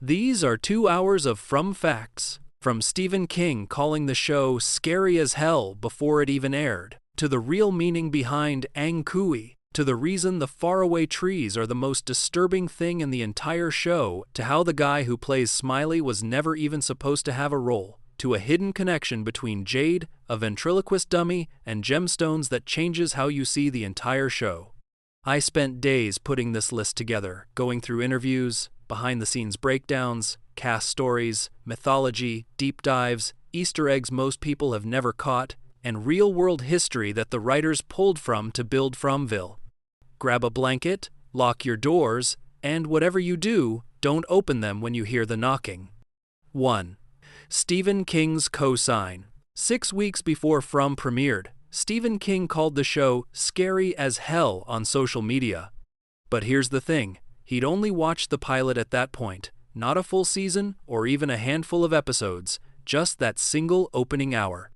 These are 2 hours of From Facts, from Stephen King calling the show scary as hell before it even aired, to the real meaning behind Anghkooey, to the reason the Faraway Trees are the most disturbing thing in the entire show, to how the guy who plays Smiley was never even supposed to have a role, to a hidden connection between Jade, a ventriloquist dummy, and gemstones that changes how you see the entire show. I spent days putting this list together, going through interviews, behind-the-scenes breakdowns, cast stories, mythology, deep dives, Easter eggs most people have never caught, and real-world history that the writers pulled from to build Fromville. Grab a blanket, lock your doors, and whatever you do, don't open them when you hear the knocking. 1. Stephen King's cosign. 6 weeks before From premiered, Stephen King called the show scary as hell on social media. But here's the thing. He'd only watched the pilot at that point, not a full season or even a handful of episodes, just that single opening hour.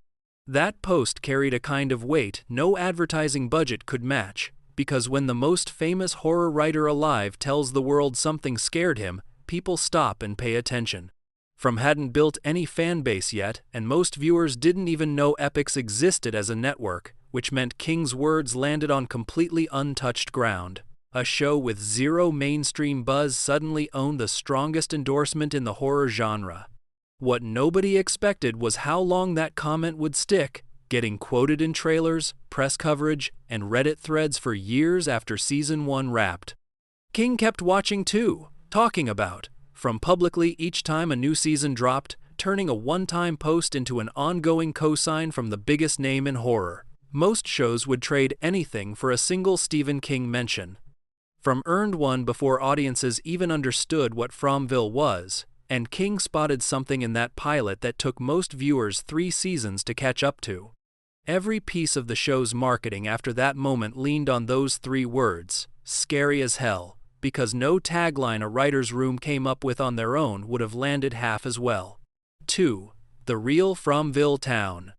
That post carried a kind of weight no advertising budget could match, because when the most famous horror writer alive tells the world something scared him, people stop and pay attention. From hadn't built any fan base yet, and most viewers didn't even know Epix existed as a network, which meant King's words landed on completely untouched ground. A show with zero mainstream buzz suddenly owned the strongest endorsement in the horror genre. What nobody expected was how long that comment would stick, getting quoted in trailers, press coverage, and Reddit threads for years after Season 1 wrapped. King kept watching too, talking about, from publicly each time a new season dropped, turning a one-time post into an ongoing cosign from the biggest name in horror. Most shows would trade anything for a single Stephen King mention. From earned one before audiences even understood what Fromville was, and King spotted something in that pilot that took most viewers 3 seasons to catch up to. Every piece of the show's marketing after that moment leaned on those 3 words, scary as hell, because no tagline a writer's room came up with on their own would have landed half as well. 2. The real Fromville town.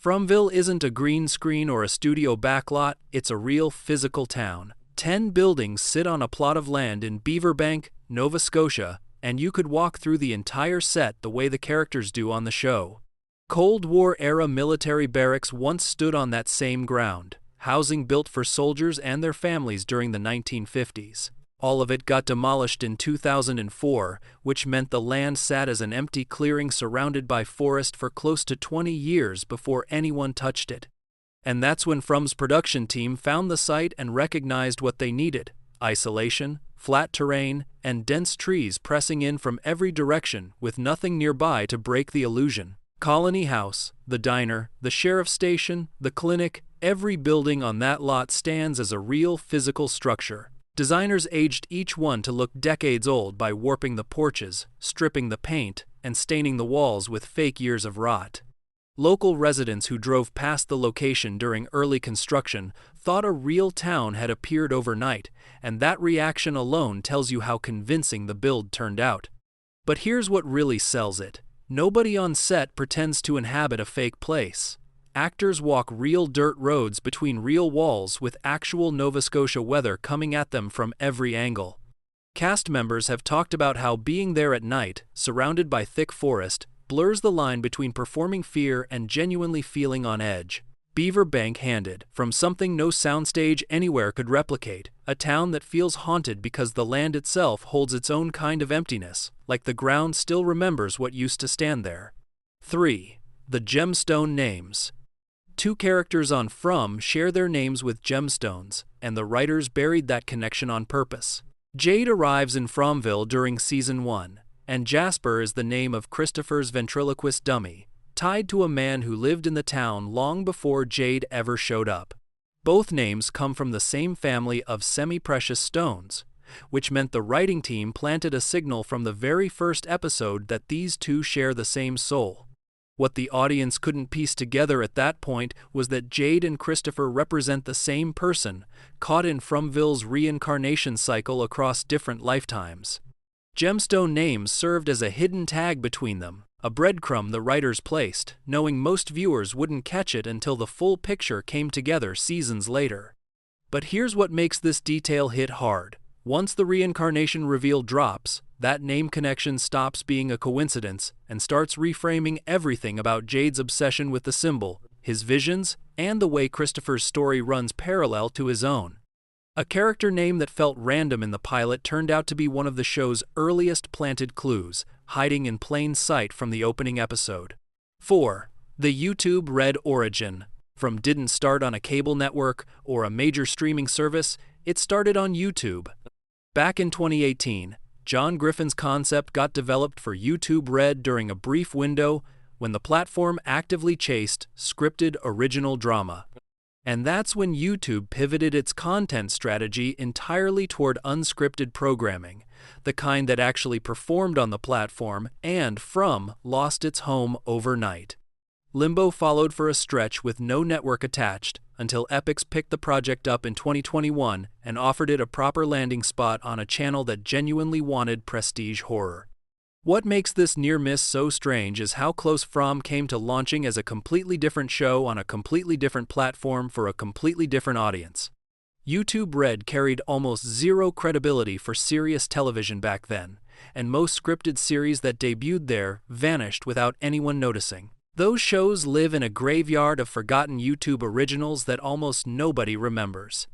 Fromville isn't a green screen or a studio backlot, it's a real physical town. 10 buildings sit on a plot of land in Beaverbank, Nova Scotia, and you could walk through the entire set the way the characters do on the show. Cold War-era military barracks once stood on that same ground, housing built for soldiers and their families during the 1950s. All of it got demolished in 2004, which meant the land sat as an empty clearing surrounded by forest for close to 20 years before anyone touched it. And that's when From's production team found the site and recognized what they needed: isolation, flat terrain, and dense trees pressing in from every direction with nothing nearby to break the illusion. Colony House, the diner, the sheriff's station, the clinic, every building on that lot stands as a real physical structure. Designers aged each one to look decades old by warping the porches, stripping the paint, and staining the walls with fake years of rot. Local residents who drove past the location during early construction thought a real town had appeared overnight, and that reaction alone tells you how convincing the build turned out. But here's what really sells it. Nobody on set pretends to inhabit a fake place. Actors walk real dirt roads between real walls with actual Nova Scotia weather coming at them from every angle. Cast members have talked about how being there at night, surrounded by thick forest, blurs the line between performing fear and genuinely feeling on edge. Beaverbank handed, from something no soundstage anywhere could replicate, a town that feels haunted because the land itself holds its own kind of emptiness, like the ground still remembers what used to stand there. 3. The gemstone names. 2 characters on From share their names with gemstones, and the writers buried that connection on purpose. Jade arrives in Fromville during Season 1, and Jasper is the name of Christopher's ventriloquist dummy, tied to a man who lived in the town long before Jade ever showed up. Both names come from the same family of semi-precious stones, which meant the writing team planted a signal from the very first episode that these 2 share the same soul. What the audience couldn't piece together at that point was that Jade and Christopher represent the same person, caught in Fromville's reincarnation cycle across different lifetimes. Gemstone names served as a hidden tag between them, a breadcrumb the writers placed, knowing most viewers wouldn't catch it until the full picture came together seasons later. But here's what makes this detail hit hard. Once the reincarnation reveal drops, that name connection stops being a coincidence and starts reframing everything about Jade's obsession with the symbol, his visions, and the way Christopher's story runs parallel to his own. A character name that felt random in the pilot turned out to be one of the show's earliest planted clues, hiding in plain sight from the opening episode. 4. The YouTube Red origin. From didn't start on a cable network or a major streaming service, it started on YouTube. Back in 2018, John Griffin's concept got developed for YouTube Red during a brief window when the platform actively chased scripted original drama. And that's when YouTube pivoted its content strategy entirely toward unscripted programming, the kind that actually performed on the platform and lost its home overnight. Limbo followed for a stretch with no network attached until Epix picked the project up in 2021 and offered it a proper landing spot on a channel that genuinely wanted prestige horror. What makes this near miss so strange is how close From came to launching as a completely different show on a completely different platform for a completely different audience. YouTube Red carried almost zero credibility for serious television back then, and most scripted series that debuted there vanished without anyone noticing. Those shows live in a graveyard of forgotten YouTube originals that almost nobody remembers.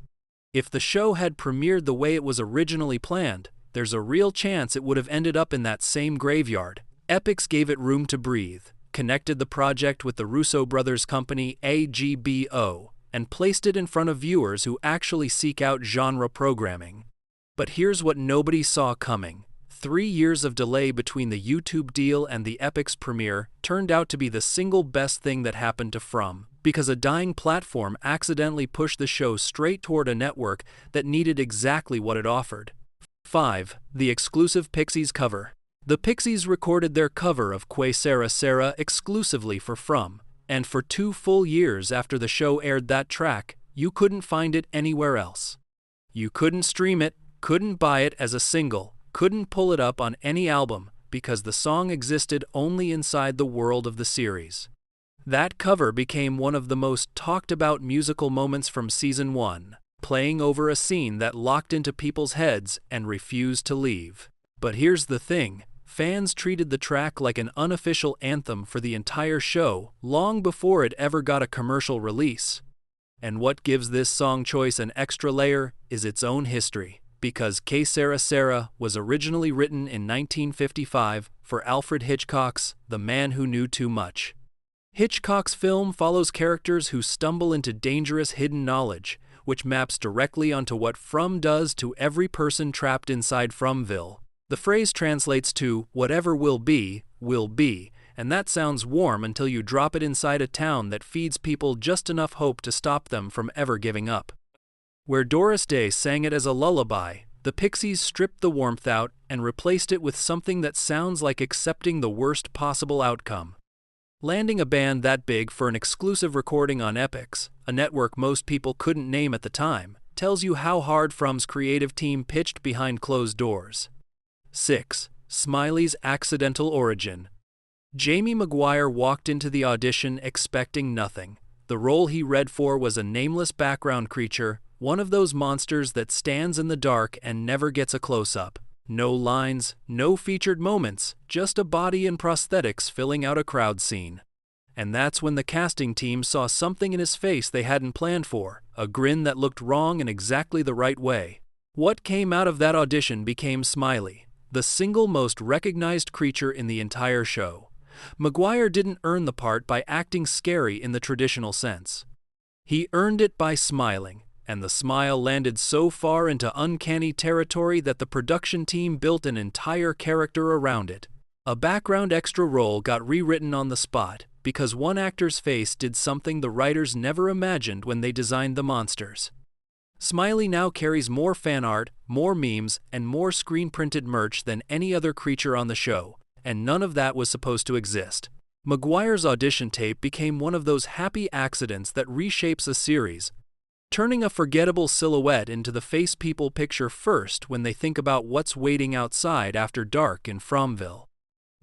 If the show had premiered the way it was originally planned, there's a real chance it would have ended up in that same graveyard. Epix gave it room to breathe, connected the project with the Russo brothers' company AGBO, and placed it in front of viewers who actually seek out genre programming. But here's what nobody saw coming. 3 years of delay between the YouTube deal and the Epix premiere turned out to be the single best thing that happened to From, because a dying platform accidentally pushed the show straight toward a network that needed exactly what it offered. 5. The exclusive Pixies cover. The Pixies recorded their cover of Que Sara Sara exclusively for From, and for 2 full years after the show aired that track, you couldn't find it anywhere else. You couldn't stream it, couldn't buy it as a single, couldn't pull it up on any album because the song existed only inside the world of the series. That cover became one of the most talked about musical moments from season 1, playing over a scene that locked into people's heads and refused to leave. But here's the thing, fans treated the track like an unofficial anthem for the entire show long before it ever got a commercial release. And what gives this song choice an extra layer is its own history. Because Que Sara Sara was originally written in 1955 for Alfred Hitchcock's The Man Who Knew Too Much. Hitchcock's film follows characters who stumble into dangerous hidden knowledge, which maps directly onto what From does to every person trapped inside Fromville. The phrase translates to, whatever will be, and that sounds warm until you drop it inside a town that feeds people just enough hope to stop them from ever giving up. Where Doris Day sang it as a lullaby, the Pixies stripped the warmth out and replaced it with something that sounds like accepting the worst possible outcome. Landing a band that big for an exclusive recording on Epix, a network most people couldn't name at the time, tells you how hard From's creative team pitched behind closed doors. 6. Smiley's accidental origin. Jamie Maguire walked into the audition expecting nothing. The role he read for was a nameless background creature, one of those monsters that stands in the dark and never gets a close-up. No lines, no featured moments, just a body and prosthetics filling out a crowd scene. And that's when the casting team saw something in his face they hadn't planned for, a grin that looked wrong in exactly the right way. What came out of that audition became Smiley, the single most recognized creature in the entire show. Maguire didn't earn the part by acting scary in the traditional sense. He earned it by smiling, and the smile landed so far into uncanny territory that the production team built an entire character around it. A background extra role got rewritten on the spot because one actor's face did something the writers never imagined when they designed the monsters. Smiley now carries more fan art, more memes, and more screen-printed merch than any other creature on the show, and none of that was supposed to exist. Maguire's audition tape became one of those happy accidents that reshapes a series, turning a forgettable silhouette into the face people picture first when they think about what's waiting outside after dark in Fromville.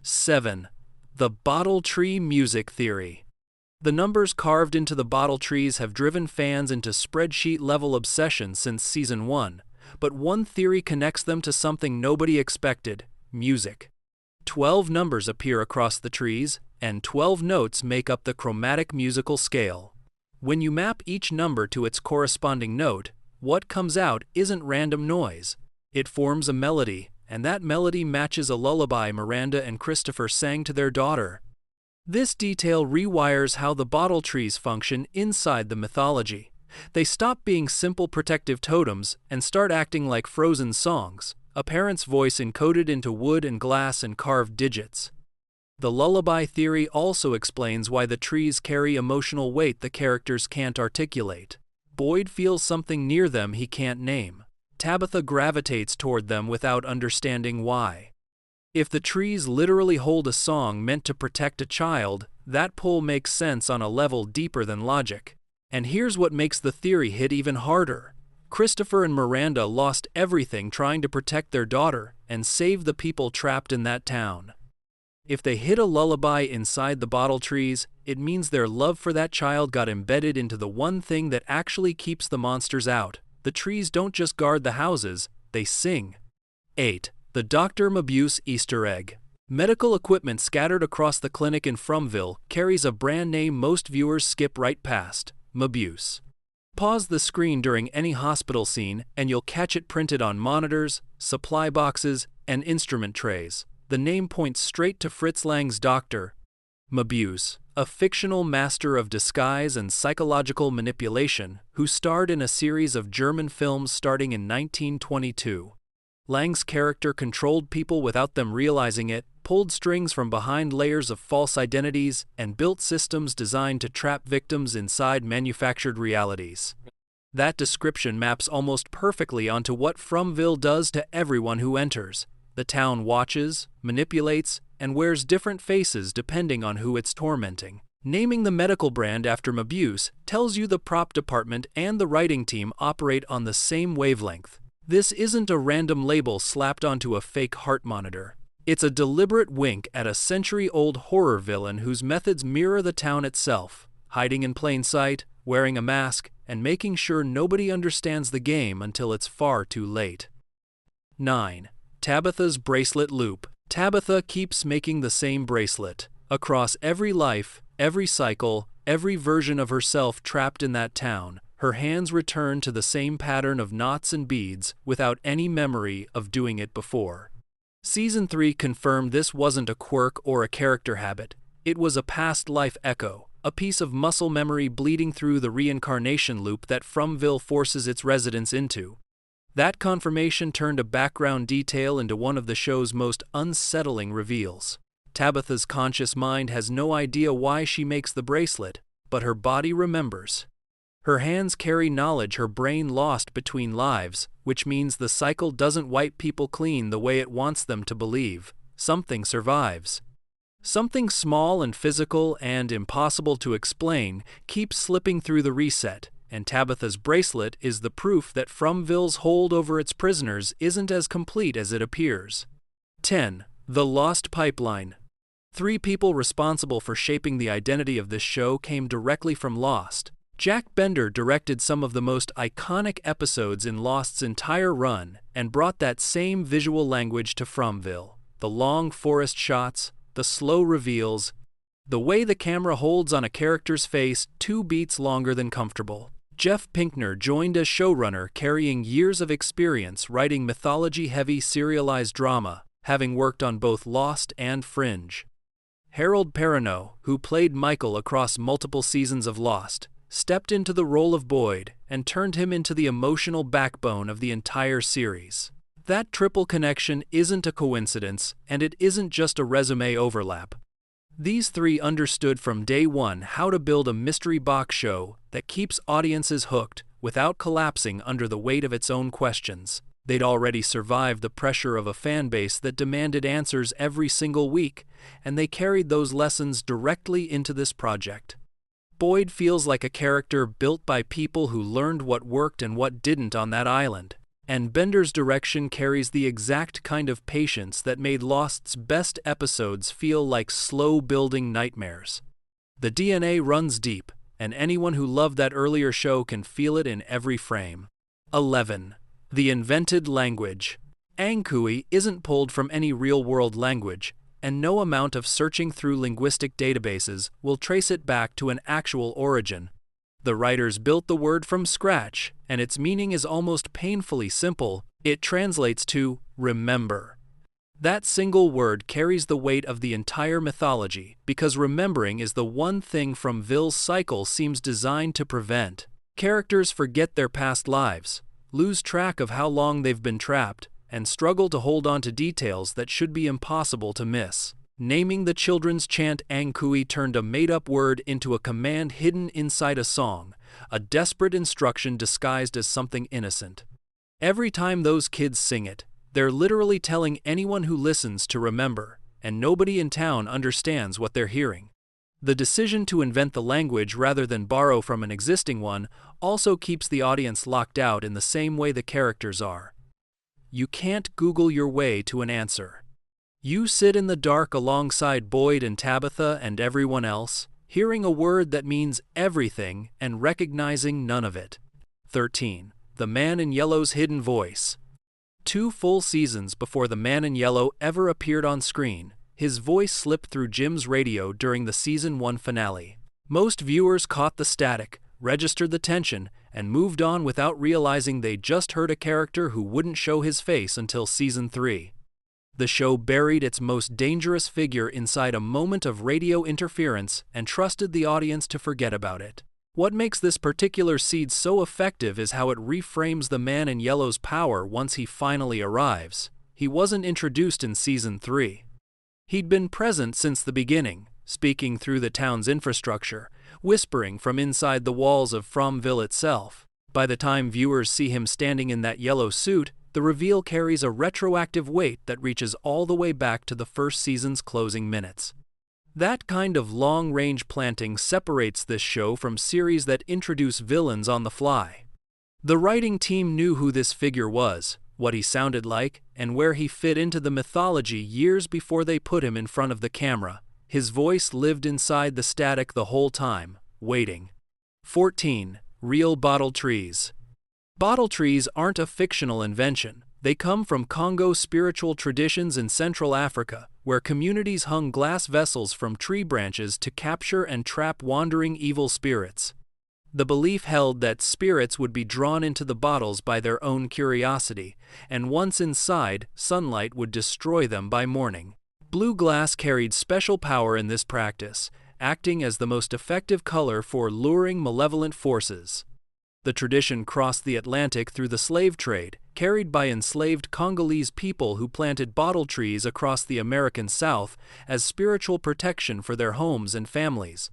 7. The Bottle Tree Music Theory. The numbers carved into the bottle trees have driven fans into spreadsheet-level obsession since Season 1, but one theory connects them to something nobody expected: music. 12 numbers appear across the trees, and 12 notes make up the chromatic musical scale. When you map each number to its corresponding note, what comes out isn't random noise. It forms a melody, and that melody matches a lullaby Miranda and Christopher sang to their daughter. This detail rewires how the bottle trees function inside the mythology. They stop being simple protective totems and start acting like frozen songs, a parent's voice encoded into wood and glass and carved digits. The lullaby theory also explains why the trees carry emotional weight the characters can't articulate. Boyd feels something near them he can't name. Tabitha gravitates toward them without understanding why. If the trees literally hold a song meant to protect a child, that pull makes sense on a level deeper than logic. And here's what makes the theory hit even harder. Christopher and Miranda lost everything trying to protect their daughter and save the people trapped in that town. If they hid a lullaby inside the bottle trees, it means their love for that child got embedded into the one thing that actually keeps the monsters out. The trees don't just guard the houses, they sing. 8. The Dr. Mabuse Easter Egg. Medical equipment scattered across the clinic in Fromville carries a brand name most viewers skip right past: Mabuse. Pause the screen during any hospital scene and you'll catch it printed on monitors, supply boxes, and instrument trays. The name points straight to Fritz Lang's Dr. Mabuse, a fictional master of disguise and psychological manipulation who starred in a series of German films starting in 1922. Lang's character controlled people without them realizing it, pulled strings from behind layers of false identities, and built systems designed to trap victims inside manufactured realities. That description maps almost perfectly onto what Fromville does to everyone who enters. The town watches, manipulates, and wears different faces depending on who it's tormenting. Naming the medical brand after Mabuse tells you the prop department and the writing team operate on the same wavelength. This isn't a random label slapped onto a fake heart monitor. It's a deliberate wink at a century-old horror villain whose methods mirror the town itself, hiding in plain sight, wearing a mask, and making sure nobody understands the game until it's far too late. 9. Tabitha's Bracelet Loop. Tabitha keeps making the same bracelet. Across every life, every cycle, every version of herself trapped in that town, her hands return to the same pattern of knots and beads without any memory of doing it before. Season 3 confirmed this wasn't a quirk or a character habit. It was a past life echo, a piece of muscle memory bleeding through the reincarnation loop that Fromville forces its residents into. That confirmation turned a background detail into one of the show's most unsettling reveals. Tabitha's conscious mind has no idea why she makes the bracelet, but her body remembers. Her hands carry knowledge her brain lost between lives, which means the cycle doesn't wipe people clean the way it wants them to believe. Something survives. Something small and physical and impossible to explain keeps slipping through the reset, and Tabitha's bracelet is the proof that Fromville's hold over its prisoners isn't as complete as it appears. 10. The Lost Pipeline. 3 people responsible for shaping the identity of this show came directly from Lost. Jack Bender directed some of the most iconic episodes in Lost's entire run and brought that same visual language to Fromville. The long forest shots, the slow reveals, the way the camera holds on a character's face 2 beats longer than comfortable. Jeff Pinkner joined as showrunner, carrying years of experience writing mythology-heavy serialized drama, having worked on both Lost and Fringe. Harold Perrineau, who played Michael across multiple seasons of Lost, stepped into the role of Boyd and turned him into the emotional backbone of the entire series. That triple connection isn't a coincidence, and it isn't just a resume overlap. These 3 understood from day one how to build a mystery box show that keeps audiences hooked without collapsing under the weight of its own questions. They'd already survived the pressure of a fan base that demanded answers every single week, and they carried those lessons directly into this project. Boyd feels like a character built by people who learned what worked and what didn't on that island, and Bender's direction carries the exact kind of patience that made Lost's best episodes feel like slow-building nightmares. The DNA runs deep, and anyone who loved that earlier show can feel it in every frame. 11. The invented language. Anghkooey isn't pulled from any real-world language, and no amount of searching through linguistic databases will trace it back to an actual origin. The writers built the word from scratch, and its meaning is almost painfully simple. It translates to remember. That single word carries the weight of the entire mythology, because remembering is the one thing Fromville's cycle seems designed to prevent. Characters forget their past lives, lose track of how long they've been trapped, and struggle to hold on to details that should be impossible to miss. Naming the children's chant Anghkooey turned a made-up word into a command hidden inside a song, a desperate instruction disguised as something innocent. Every time those kids sing it, they're literally telling anyone who listens to remember, and nobody in town understands what they're hearing. The decision to invent the language rather than borrow from an existing one also keeps the audience locked out in the same way the characters are. You can't Google your way to an answer. You sit in the dark alongside Boyd and Tabitha and everyone else, hearing a word that means everything and recognizing none of it. 13. The Man in Yellow's hidden voice. 2 full seasons before the Man in Yellow ever appeared on screen, his voice slipped through Jim's radio during the Season 1 finale. Most viewers caught the static, registered the tension, and moved on without realizing they just heard a character who wouldn't show his face until Season 3. The show buried its most dangerous figure inside a moment of radio interference and trusted the audience to forget about it. What makes this particular seed so effective is how it reframes the Man in Yellow's power once he finally arrives. He wasn't introduced in Season 3. He'd been present since the beginning, speaking through the town's infrastructure, whispering from inside the walls of Fromville itself. By the time viewers see him standing in that yellow suit, the reveal carries a retroactive weight that reaches all the way back to the first season's closing minutes. That kind of long-range planting separates this show from series that introduce villains on the fly. The writing team knew who this figure was, what he sounded like, and where he fit into the mythology years before they put him in front of the camera. His voice lived inside the static the whole time, waiting. 14. Real bottle trees. Bottle trees aren't a fictional invention. They come from Congo spiritual traditions in Central Africa, where communities hung glass vessels from tree branches to capture and trap wandering evil spirits. The belief held that spirits would be drawn into the bottles by their own curiosity, and once inside, sunlight would destroy them by morning. Blue glass carried special power in this practice, acting as the most effective color for luring malevolent forces. The tradition crossed the Atlantic through the slave trade, carried by enslaved Congolese people who planted bottle trees across the American South as spiritual protection for their homes and families.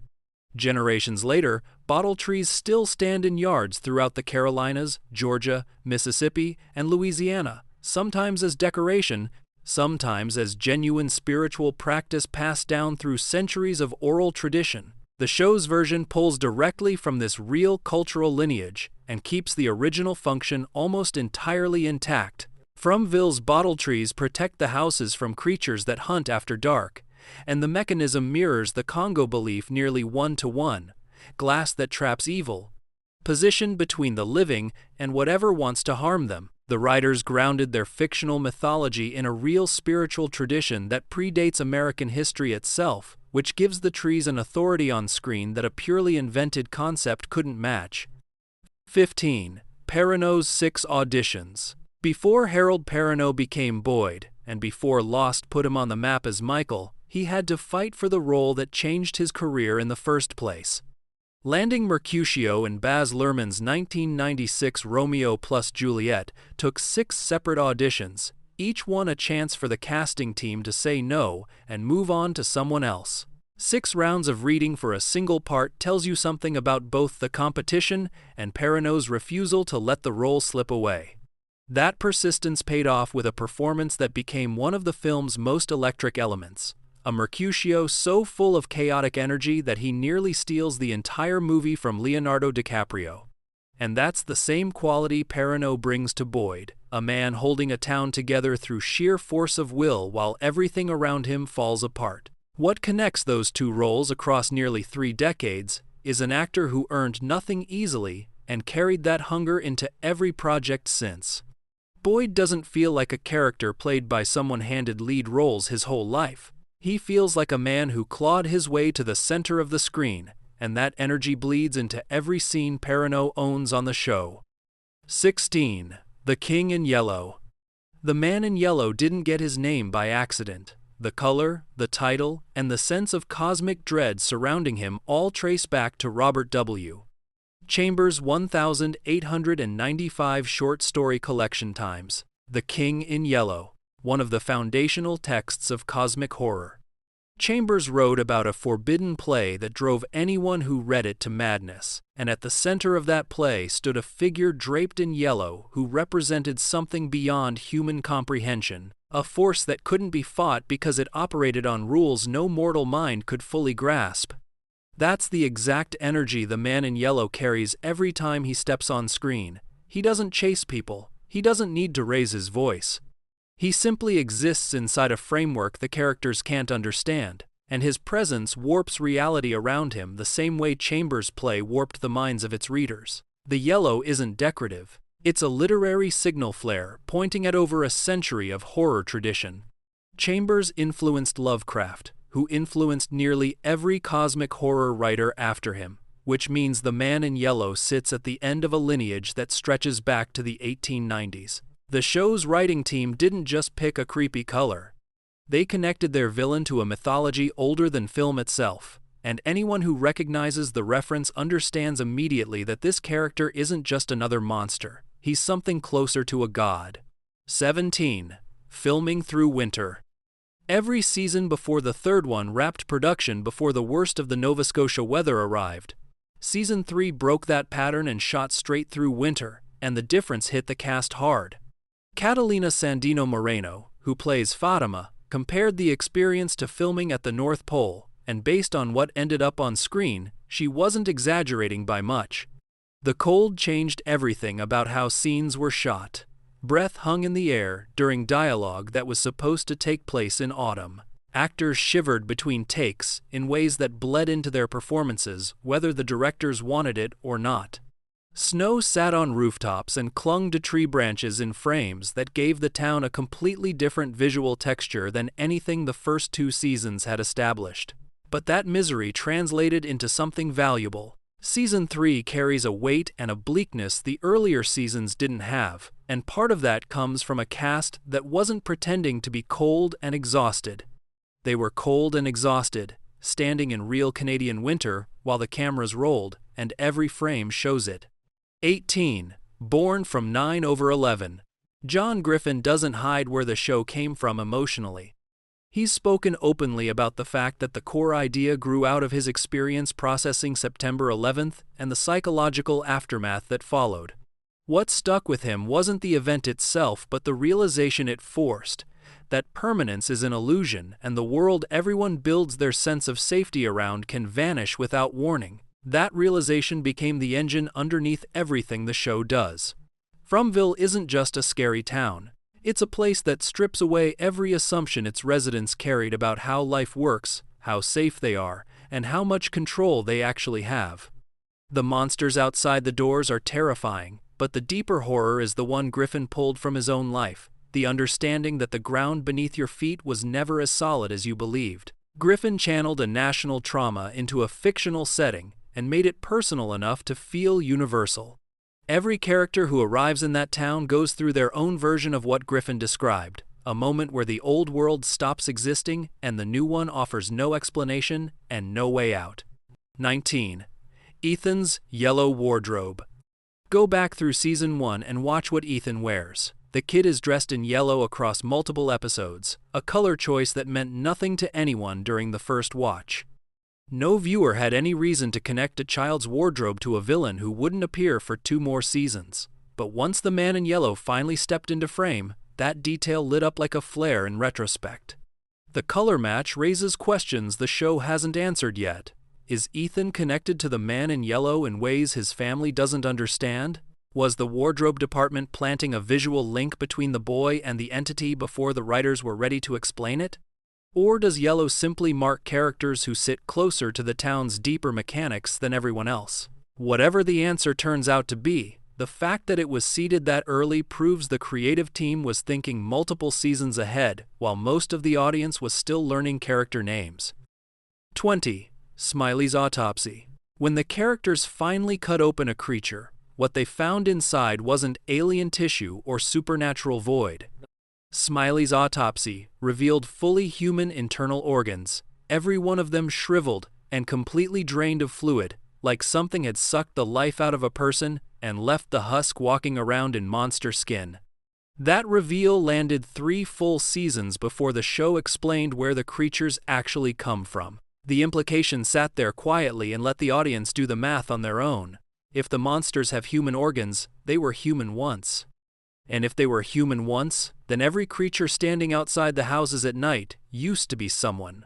Generations later, bottle trees still stand in yards throughout the Carolinas, Georgia, Mississippi, and Louisiana, sometimes as decoration, sometimes as genuine spiritual practice passed down through centuries of oral tradition. The show's version pulls directly from this real cultural lineage and keeps the original function almost entirely intact. Fromville's bottle trees protect the houses from creatures that hunt after dark, and the mechanism mirrors the Congo belief nearly 1-to-1, glass that traps evil, positioned between the living and whatever wants to harm them. The writers grounded their fictional mythology in a real spiritual tradition that predates American history itself, which gives the trees an authority on screen that a purely invented concept couldn't match. 15. Perrineau's 6 auditions. Before Harold Perrineau became Boyd, and before Lost put him on the map as Michael, he had to fight for the role that changed his career in the first place. Landing Mercutio in Baz Luhrmann's 1996 Romeo plus Juliet took 6 separate auditions, each one a chance for the casting team to say no and move on to someone else. 6 rounds of reading for a single part tells you something about both the competition and Perrineau's refusal to let the role slip away. That persistence paid off with a performance that became one of the film's most electric elements. A Mercutio so full of chaotic energy that he nearly steals the entire movie from Leonardo DiCaprio. And that's the same quality Perrineau brings to Boyd, a man holding a town together through sheer force of will while everything around him falls apart. What connects those 2 roles across nearly 3 decades is an actor who earned nothing easily and carried that hunger into every project since. Boyd doesn't feel like a character played by someone handed lead roles his whole life. He feels like a man who clawed his way to the center of the screen, and that energy bleeds into every scene Perrineau owns on the show. 16. The King in Yellow. The Man in Yellow didn't get his name by accident. The color, the title, and the sense of cosmic dread surrounding him all trace back to Robert W. Chambers' 1,895 short story collection times. The King in Yellow, one of the foundational texts of cosmic horror. Chambers wrote about a forbidden play that drove anyone who read it to madness, and at the center of that play stood a figure draped in yellow who represented something beyond human comprehension, a force that couldn't be fought because it operated on rules no mortal mind could fully grasp. That's the exact energy the Man in Yellow carries every time he steps on screen. He doesn't chase people. He doesn't need to raise his voice. He simply exists inside a framework the characters can't understand, and his presence warps reality around him the same way Chambers' play warped the minds of its readers. The yellow isn't decorative. It's a literary signal flare pointing at over a century of horror tradition. Chambers influenced Lovecraft, who influenced nearly every cosmic horror writer after him, which means the Man in Yellow sits at the end of a lineage that stretches back to the 1890s. The show's writing team didn't just pick a creepy color. They connected their villain to a mythology older than film itself, and anyone who recognizes the reference understands immediately that this character isn't just another monster. He's something closer to a god. 17. Filming through winter. Every season before the third one wrapped production before the worst of the Nova Scotia weather arrived. Season 3 broke that pattern and shot straight through winter, and the difference hit the cast hard. Catalina Sandino Moreno, who plays Fatima, compared the experience to filming at the North Pole, and based on what ended up on screen, she wasn't exaggerating by much. The cold changed everything about how scenes were shot. Breath hung in the air during dialogue that was supposed to take place in autumn. Actors shivered between takes in ways that bled into their performances, whether the directors wanted it or not. Snow sat on rooftops and clung to tree branches in frames that gave the town a completely different visual texture than anything the first 2 seasons had established. But that misery translated into something valuable. Season 3 carries a weight and a bleakness the earlier seasons didn't have, and part of that comes from a cast that wasn't pretending to be cold and exhausted. They were cold and exhausted, standing in real Canadian winter while the cameras rolled, and every frame shows it. 18. Born from 9/11. John Griffin doesn't hide where the show came from emotionally. He's spoken openly about the fact that the core idea grew out of his experience processing September 11th and the psychological aftermath that followed. What stuck with him wasn't the event itself but the realization it forced, that permanence is an illusion and the world everyone builds their sense of safety around can vanish without warning. That realization became the engine underneath everything the show does. Fromville isn't just a scary town. It's a place that strips away every assumption its residents carried about how life works, how safe they are, and how much control they actually have. The monsters outside the doors are terrifying, but the deeper horror is the one Griffin pulled from his own life, the understanding that the ground beneath your feet was never as solid as you believed. Griffin channeled a national trauma into a fictional setting, and made it personal enough to feel universal. Every character who arrives in that town goes through their own version of what Griffin described, a moment where the old world stops existing and the new one offers no explanation and no way out. 19. Ethan's Yellow Wardrobe. Go back through Season 1 and watch what Ethan wears. The kid is dressed in yellow across multiple episodes, a color choice that meant nothing to anyone during the first watch. No viewer had any reason to connect a child's wardrobe to a villain who wouldn't appear for 2 more seasons. But once the Man in Yellow finally stepped into frame, that detail lit up like a flare in retrospect. The color match raises questions the show hasn't answered yet. Is Ethan connected to the Man in Yellow in ways his family doesn't understand? Was the wardrobe department planting a visual link between the boy and the entity before the writers were ready to explain it? Or does yellow simply mark characters who sit closer to the town's deeper mechanics than everyone else? Whatever the answer turns out to be, The fact that it was seeded that early proves the creative team was thinking multiple seasons ahead, while most of the audience was still learning character names. 20. Smiley's Autopsy. When the characters finally cut open a creature, what they found inside wasn't alien tissue or supernatural void. Smiley's autopsy revealed fully human internal organs, every one of them shriveled and completely drained of fluid, like something had sucked the life out of a person and left the husk walking around in monster skin. That reveal landed 3 full seasons before the show explained where the creatures actually come from. The implication sat there quietly and let the audience do the math on their own. If the monsters have human organs, they were human once. And if they were human once, then every creature standing outside the houses at night used to be someone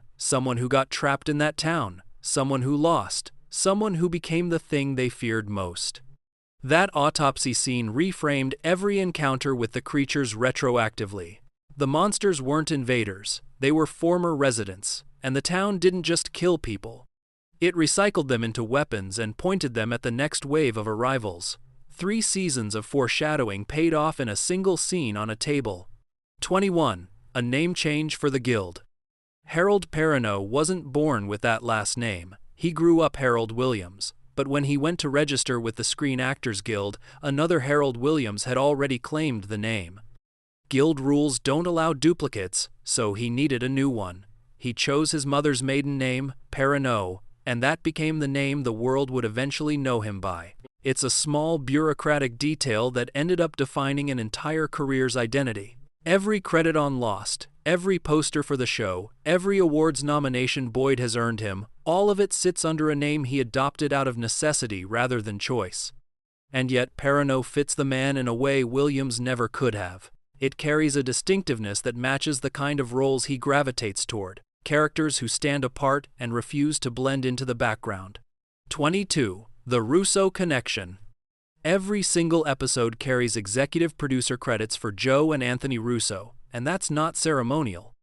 who got trapped in that town, someone who lost, someone who became the thing they feared most. That autopsy scene reframed every encounter with the creatures retroactively. The monsters weren't invaders, they were former residents, and the town didn't just kill people. It recycled them into weapons and pointed them at the next wave of arrivals. 3 seasons of foreshadowing paid off in a single scene on a table. 21. A name change for the guild. Harold Perrineau wasn't born with that last name. He grew up Harold Williams, but when he went to register with the Screen Actors Guild, another Harold Williams had already claimed the name. Guild rules don't allow duplicates, so he needed a new one. He chose his mother's maiden name, Perrineau, and that became the name the world would eventually know him by. It's a small bureaucratic detail that ended up defining an entire career's identity. Every credit on Lost, every poster for the show, every awards nomination Boyd has earned him, all of it sits under a name he adopted out of necessity rather than choice. And yet Perrineau fits the man in a way Williams never could have. It carries a distinctiveness that matches the kind of roles he gravitates toward, characters who stand apart and refuse to blend into the background. 22. The Russo Connection. Every single episode carries executive producer credits for Joe and Anthony Russo, and that's not ceremonial.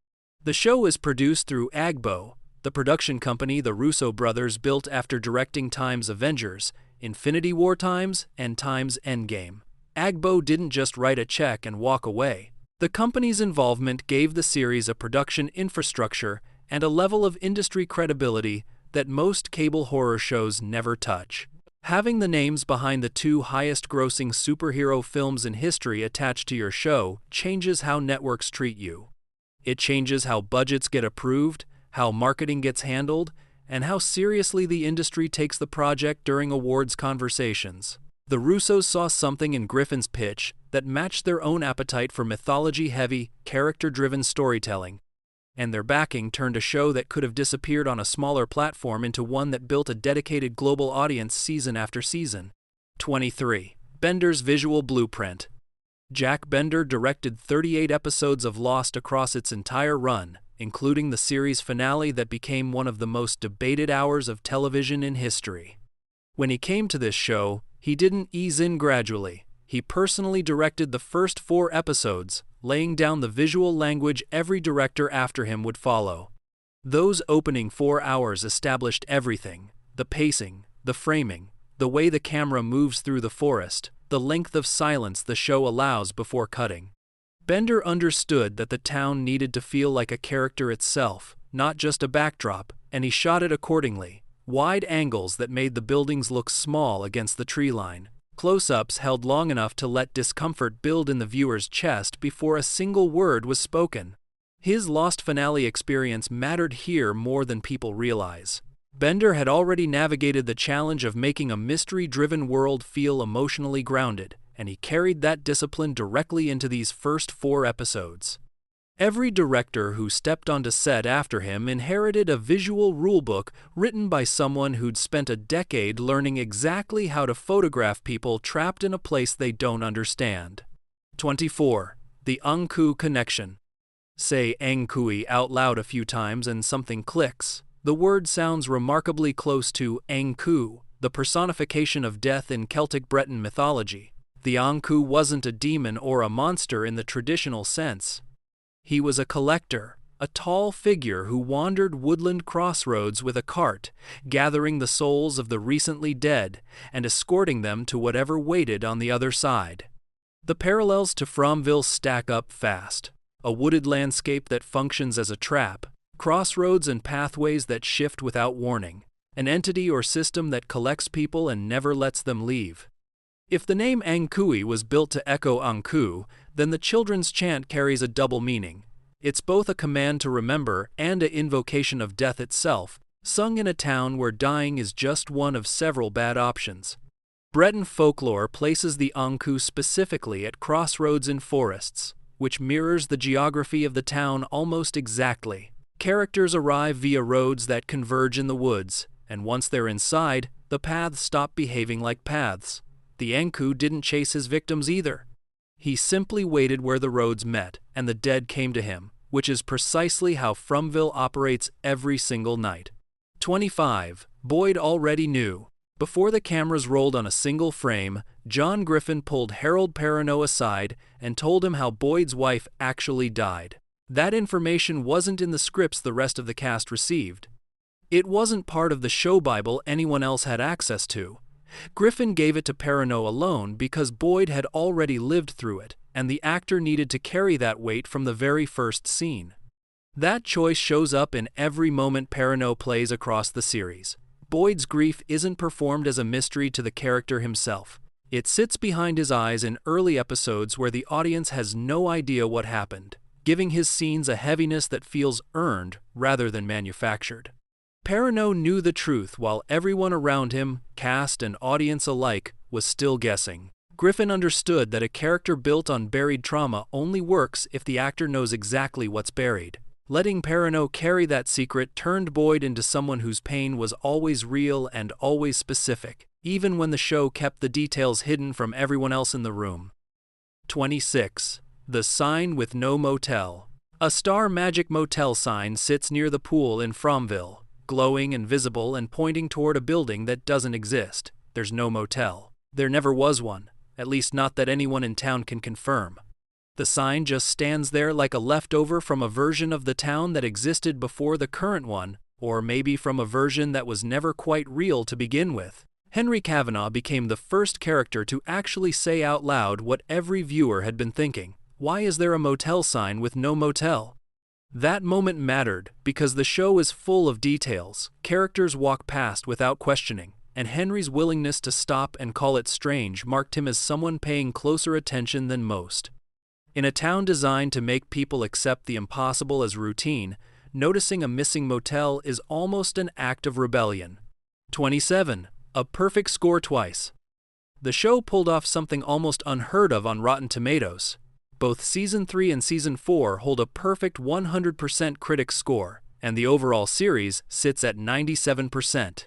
The show is produced through Agbo, the production company the Russo brothers built after directing Time's Avengers, Infinity War Times, and Time's Endgame. Agbo didn't just write a check and walk away. The company's involvement gave the series a production infrastructure and a level of industry credibility that most cable horror shows never touch. Having the names behind the 2 highest-grossing superhero films in history attached to your show changes how networks treat you. It changes how budgets get approved, how marketing gets handled, and how seriously the industry takes the project during awards conversations. The Russos saw something in Griffin's pitch that matched their own appetite for mythology-heavy, character-driven storytelling, and their backing turned a show that could have disappeared on a smaller platform into one that built a dedicated global audience season after season. 23. Bender's Visual Blueprint. Jack Bender directed 38 episodes of Lost across its entire run, including the series finale that became one of the most debated hours of television in history. When he came to this show, he didn't ease in gradually. He personally directed the first 4 episodes, laying down the visual language every director after him would follow. Those opening 4 hours established everything: the pacing, the framing, the way the camera moves through the forest, the length of silence the show allows before cutting. Bender understood that the town needed to feel like a character itself, not just a backdrop, and he shot it accordingly. Wide angles that made the buildings look small against the tree line. Close-ups held long enough to let discomfort build in the viewer's chest before a single word was spoken. His Lost finale experience mattered here more than people realize. Bender had already navigated the challenge of making a mystery-driven world feel emotionally grounded, and he carried that discipline directly into these first 4 episodes. Every director who stepped onto set after him inherited a visual rulebook written by someone who'd spent a decade learning exactly how to photograph people trapped in a place they don't understand. 24. The Anghkooey Connection. Say Anghkooey out loud a few times and something clicks. The word sounds remarkably close to Anghkooey, the personification of death in Celtic Breton mythology. The Anghkooey wasn't a demon or a monster in the traditional sense. He was a collector, a tall figure who wandered woodland crossroads with a cart, gathering the souls of the recently dead and escorting them to whatever waited on the other side. The parallels to Fromville stack up fast. A wooded landscape that functions as a trap, crossroads and pathways that shift without warning, an entity or system that collects people and never lets them leave. If the name Anghkooey was built to echo Anghkoo, then the children's chant carries a double meaning. It's both a command to remember and an invocation of death itself, sung in a town where dying is just one of several bad options. Breton folklore places the Anghkoo specifically at crossroads in forests, which mirrors the geography of the town almost exactly. Characters arrive via roads that converge in the woods, and once they're inside, the paths stop behaving like paths. The Anghkoo didn't chase his victims either. He simply waited where the roads met, and the dead came to him, which is precisely how Fromville operates every single night. 25. Boyd already knew. Before the cameras rolled on a single frame, John Griffin pulled Harold Perrineau aside and told him how Boyd's wife actually died. That information wasn't in the scripts the rest of the cast received. It wasn't part of the show Bible anyone else had access to. Griffin gave it to Perrineau alone because Boyd had already lived through it, and the actor needed to carry that weight from the very first scene. That choice shows up in every moment Perrineau plays across the series. Boyd's grief isn't performed as a mystery to the character himself. It sits behind his eyes in early episodes where the audience has no idea what happened, giving his scenes a heaviness that feels earned rather than manufactured. Perrineau knew the truth while everyone around him, cast and audience alike, was still guessing. Griffin understood that a character built on buried trauma only works if the actor knows exactly what's buried. Letting Perrineau carry that secret turned Boyd into someone whose pain was always real and always specific, even when the show kept the details hidden from everyone else in the room. 26. The Sign with No Motel. A Star Magic Motel sign sits near the pool in Fromville, glowing and visible and pointing toward a building that doesn't exist. There's no motel. There never was one, at least not that anyone in town can confirm. The sign just stands there like a leftover from a version of the town that existed before the current one, or maybe from a version that was never quite real to begin with. Henry Kavanagh became the first character to actually say out loud what every viewer had been thinking. Why is there a motel sign with no motel? That moment mattered because the show is full of details. Characters walk past without questioning, and Henry's willingness to stop and call it strange marked him as someone paying closer attention than most. In a town designed to make people accept the impossible as routine, noticing a missing motel is almost an act of rebellion. 27. A perfect score twice. The show pulled off something almost unheard of on Rotten Tomatoes. Both Season 3 and Season 4 hold a perfect 100% critics score, and the overall series sits at 97%.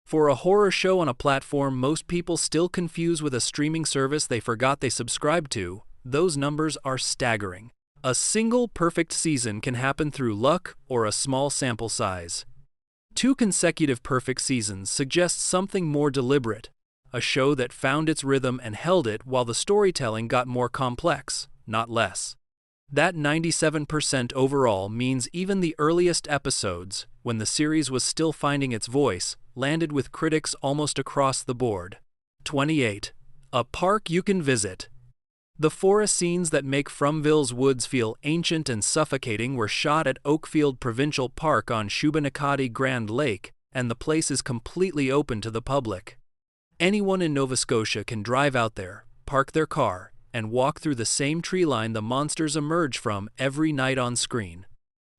For a horror show on a platform most people still confuse with a streaming service they forgot they subscribed to, those numbers are staggering. A single perfect season can happen through luck or a small sample size. 2 consecutive perfect seasons suggests something more deliberate, a show that found its rhythm and held it while the storytelling got more complex, not less. That 97% overall means even the earliest episodes, when the series was still finding its voice, landed with critics almost across the board. 28. A Park You Can Visit. The forest scenes that make Fromville's woods feel ancient and suffocating were shot at Oakfield Provincial Park on Shubenacadie Grand Lake, and the place is completely open to the public. Anyone in Nova Scotia can drive out there, park their car, and walk through the same tree line the monsters emerge from every night on screen.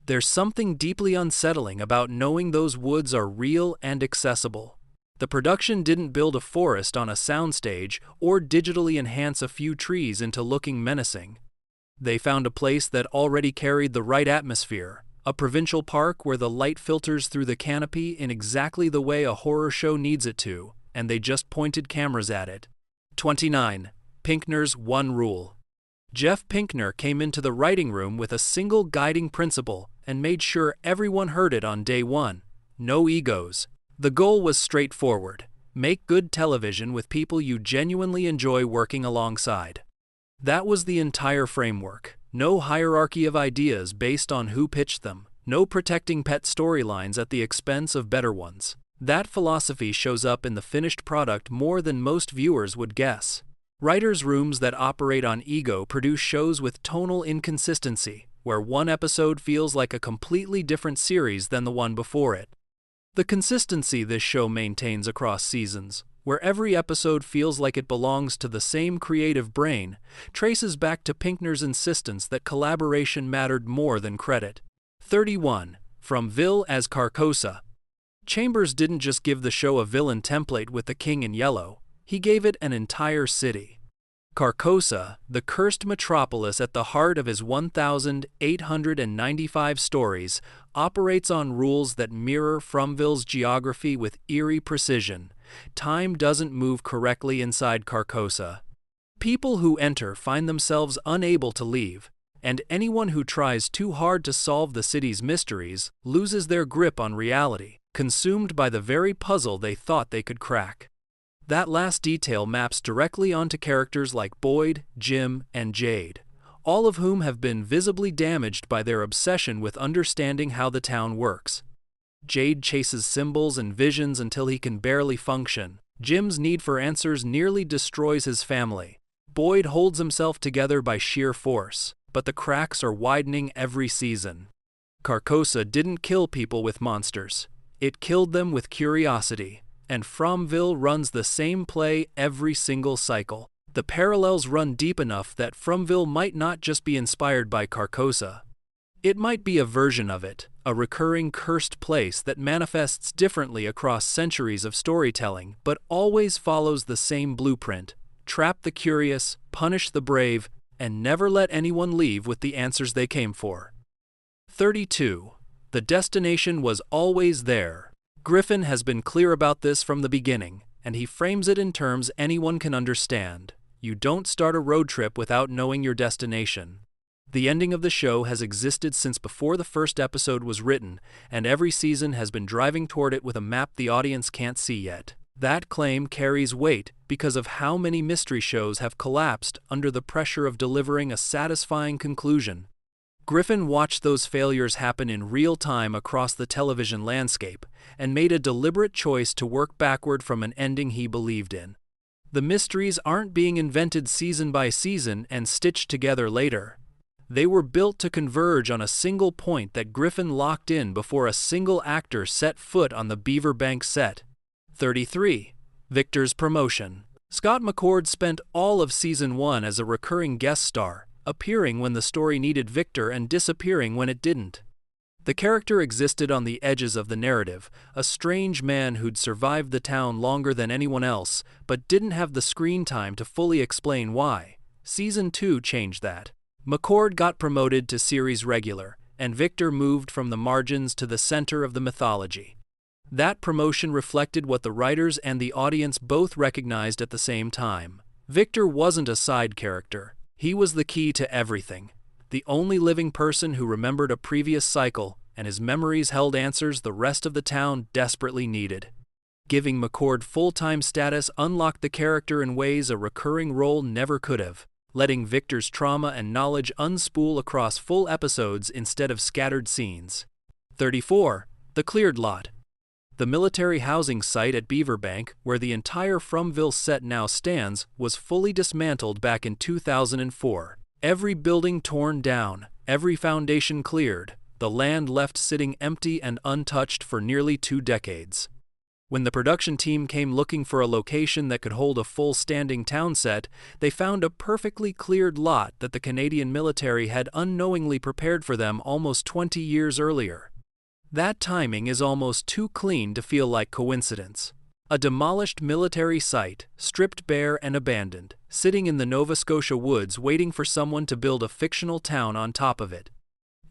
There's something deeply unsettling about knowing those woods are real and accessible. The production didn't build a forest on a soundstage or digitally enhance a few trees into looking menacing. They found a place that already carried the right atmosphere, a provincial park where the light filters through the canopy in exactly the way a horror show needs it to, and they just pointed cameras at it. 29. Pinkner's One Rule. Jeff Pinkner came into the writing room with a single guiding principle and made sure everyone heard it on day one. No egos. The goal was straightforward. Make good television with people you genuinely enjoy working alongside. That was the entire framework. No hierarchy of ideas based on who pitched them. No protecting pet storylines at the expense of better ones. That philosophy shows up in the finished product more than most viewers would guess. Writers' rooms that operate on ego produce shows with tonal inconsistency, where one episode feels like a completely different series than the one before it. The consistency this show maintains across seasons, where every episode feels like it belongs to the same creative brain, traces back to Pinkner's insistence that collaboration mattered more than credit. 31. Fromville as Carcosa. Chambers didn't just give the show a villain template with the King in yellow, he gave it an entire city. Carcosa, the cursed metropolis at the heart of his 1,895 stories, operates on rules that mirror Fromville's geography with eerie precision. Time doesn't move correctly inside Carcosa. People who enter find themselves unable to leave, and anyone who tries too hard to solve the city's mysteries loses their grip on reality, consumed by the very puzzle they thought they could crack. That last detail maps directly onto characters like Boyd, Jim, and Jade, all of whom have been visibly damaged by their obsession with understanding how the town works. Jade chases symbols and visions until he can barely function. Jim's need for answers nearly destroys his family. Boyd holds himself together by sheer force, but the cracks are widening every season. Carcosa didn't kill people with monsters. It killed them with curiosity, and Fromville runs the same play every single cycle. The parallels run deep enough that Fromville might not just be inspired by Carcosa. It might be a version of it, a recurring cursed place that manifests differently across centuries of storytelling, but always follows the same blueprint: trap the curious, punish the brave, and never let anyone leave with the answers they came for. 32. The destination was always there. Griffin has been clear about this from the beginning, and he frames it in terms anyone can understand. You don't start a road trip without knowing your destination. The ending of the show has existed since before the first episode was written, and every season has been driving toward it with a map the audience can't see yet. That claim carries weight because of how many mystery shows have collapsed under the pressure of delivering a satisfying conclusion. Griffin watched those failures happen in real time across the television landscape and made a deliberate choice to work backward from an ending he believed in. The mysteries aren't being invented season by season and stitched together later. They were built to converge on a single point that Griffin locked in before a single actor set foot on the Beaver Bank set. 33. Victor's promotion. Scott McCord spent all of Season 1 as a recurring guest star, appearing when the story needed Victor and disappearing when it didn't. The character existed on the edges of the narrative, a strange man who'd survived the town longer than anyone else, but didn't have the screen time to fully explain why. Season 2 changed that. McCord got promoted to series regular, and Victor moved from the margins to the center of the mythology. That promotion reflected what the writers and the audience both recognized at the same time. Victor wasn't a side character. He was the key to everything. The only living person who remembered a previous cycle, and his memories held answers the rest of the town desperately needed. Giving McCord full-time status unlocked the character in ways a recurring role never could have, letting Victor's trauma and knowledge unspool across full episodes instead of scattered scenes. 34. The Cleared Lot. The military housing site at Beaverbank, where the entire Fromville set now stands, was fully dismantled back in 2004. Every building torn down, every foundation cleared, the land left sitting empty and untouched for nearly 2 decades. When the production team came looking for a location that could hold a full standing town set, they found a perfectly cleared lot that the Canadian military had unknowingly prepared for them almost 20 years earlier. That timing is almost too clean to feel like coincidence. A demolished military site, stripped bare and abandoned, sitting in the Nova Scotia woods waiting for someone to build a fictional town on top of it.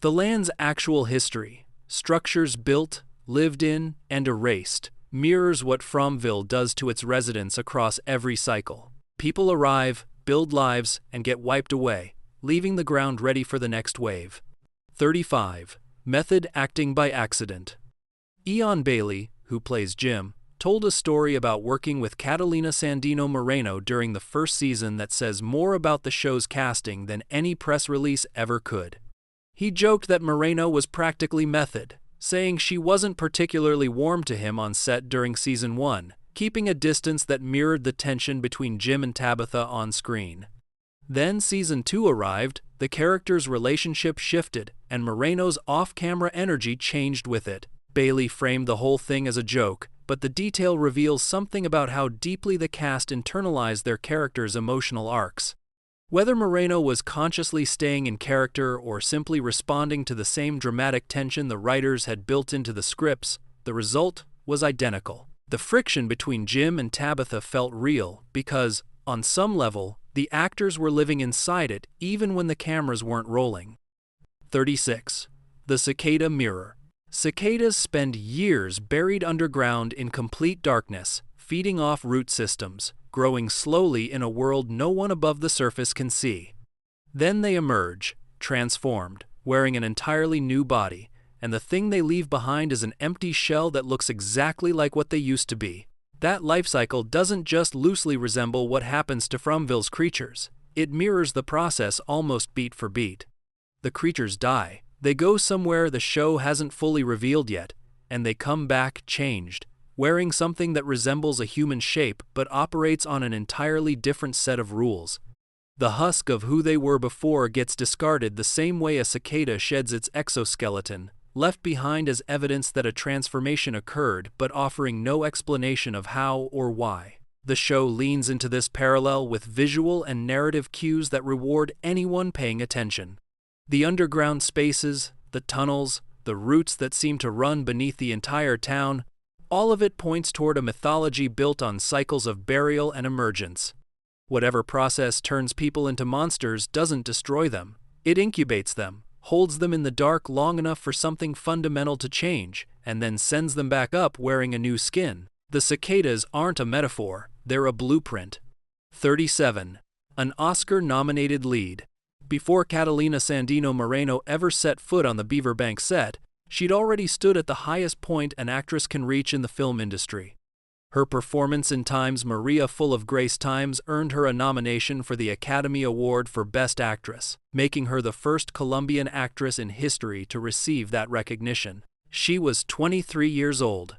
The land's actual history, structures built, lived in, and erased, mirrors what Fromville does to its residents across every cycle. People arrive, build lives, and get wiped away, leaving the ground ready for the next wave. 35. Method acting by accident. Eon Bailey, who plays Jim, told a story about working with Catalina Sandino Moreno during the first season that says more about the show's casting than any press release ever could. He joked that Moreno was practically method, saying she wasn't particularly warm to him on set during season 1, keeping a distance that mirrored the tension between Jim and Tabitha on screen. Then season 2 arrived, the characters' relationship shifted, and Moreno's off-camera energy changed with it. Bailey framed the whole thing as a joke, but the detail reveals something about how deeply the cast internalized their characters' emotional arcs. Whether Moreno was consciously staying in character or simply responding to the same dramatic tension the writers had built into the scripts, the result was identical. The friction between Jim and Tabitha felt real because, on some level, the actors were living inside it even when the cameras weren't rolling. 36. The Cicada Mirror. Cicadas spend years buried underground in complete darkness, feeding off root systems, growing slowly in a world no one above the surface can see. Then they emerge, transformed, wearing an entirely new body, and the thing they leave behind is an empty shell that looks exactly like what they used to be. That life cycle doesn't just loosely resemble what happens to Fromville's creatures, it mirrors the process almost beat for beat. The creatures die, they go somewhere the show hasn't fully revealed yet, and they come back changed, wearing something that resembles a human shape but operates on an entirely different set of rules. The husk of who they were before gets discarded the same way a cicada sheds its exoskeleton, left behind as evidence that a transformation occurred but offering no explanation of how or why. The show leans into this parallel with visual and narrative cues that reward anyone paying attention. The underground spaces, the tunnels, the roots that seem to run beneath the entire town, all of it points toward a mythology built on cycles of burial and emergence. Whatever process turns people into monsters doesn't destroy them, it incubates them, holds them in the dark long enough for something fundamental to change, and then sends them back up wearing a new skin. The cicadas aren't a metaphor, they're a blueprint. 37. An Oscar-nominated lead. Before Catalina Sandino Moreno ever set foot on the Beaverbank set, she'd already stood at the highest point an actress can reach in the film industry. Her performance in Time's Maria Full of Grace Times earned her a nomination for the Academy Award for Best Actress, making her the first Colombian actress in history to receive that recognition. She was 23 years old.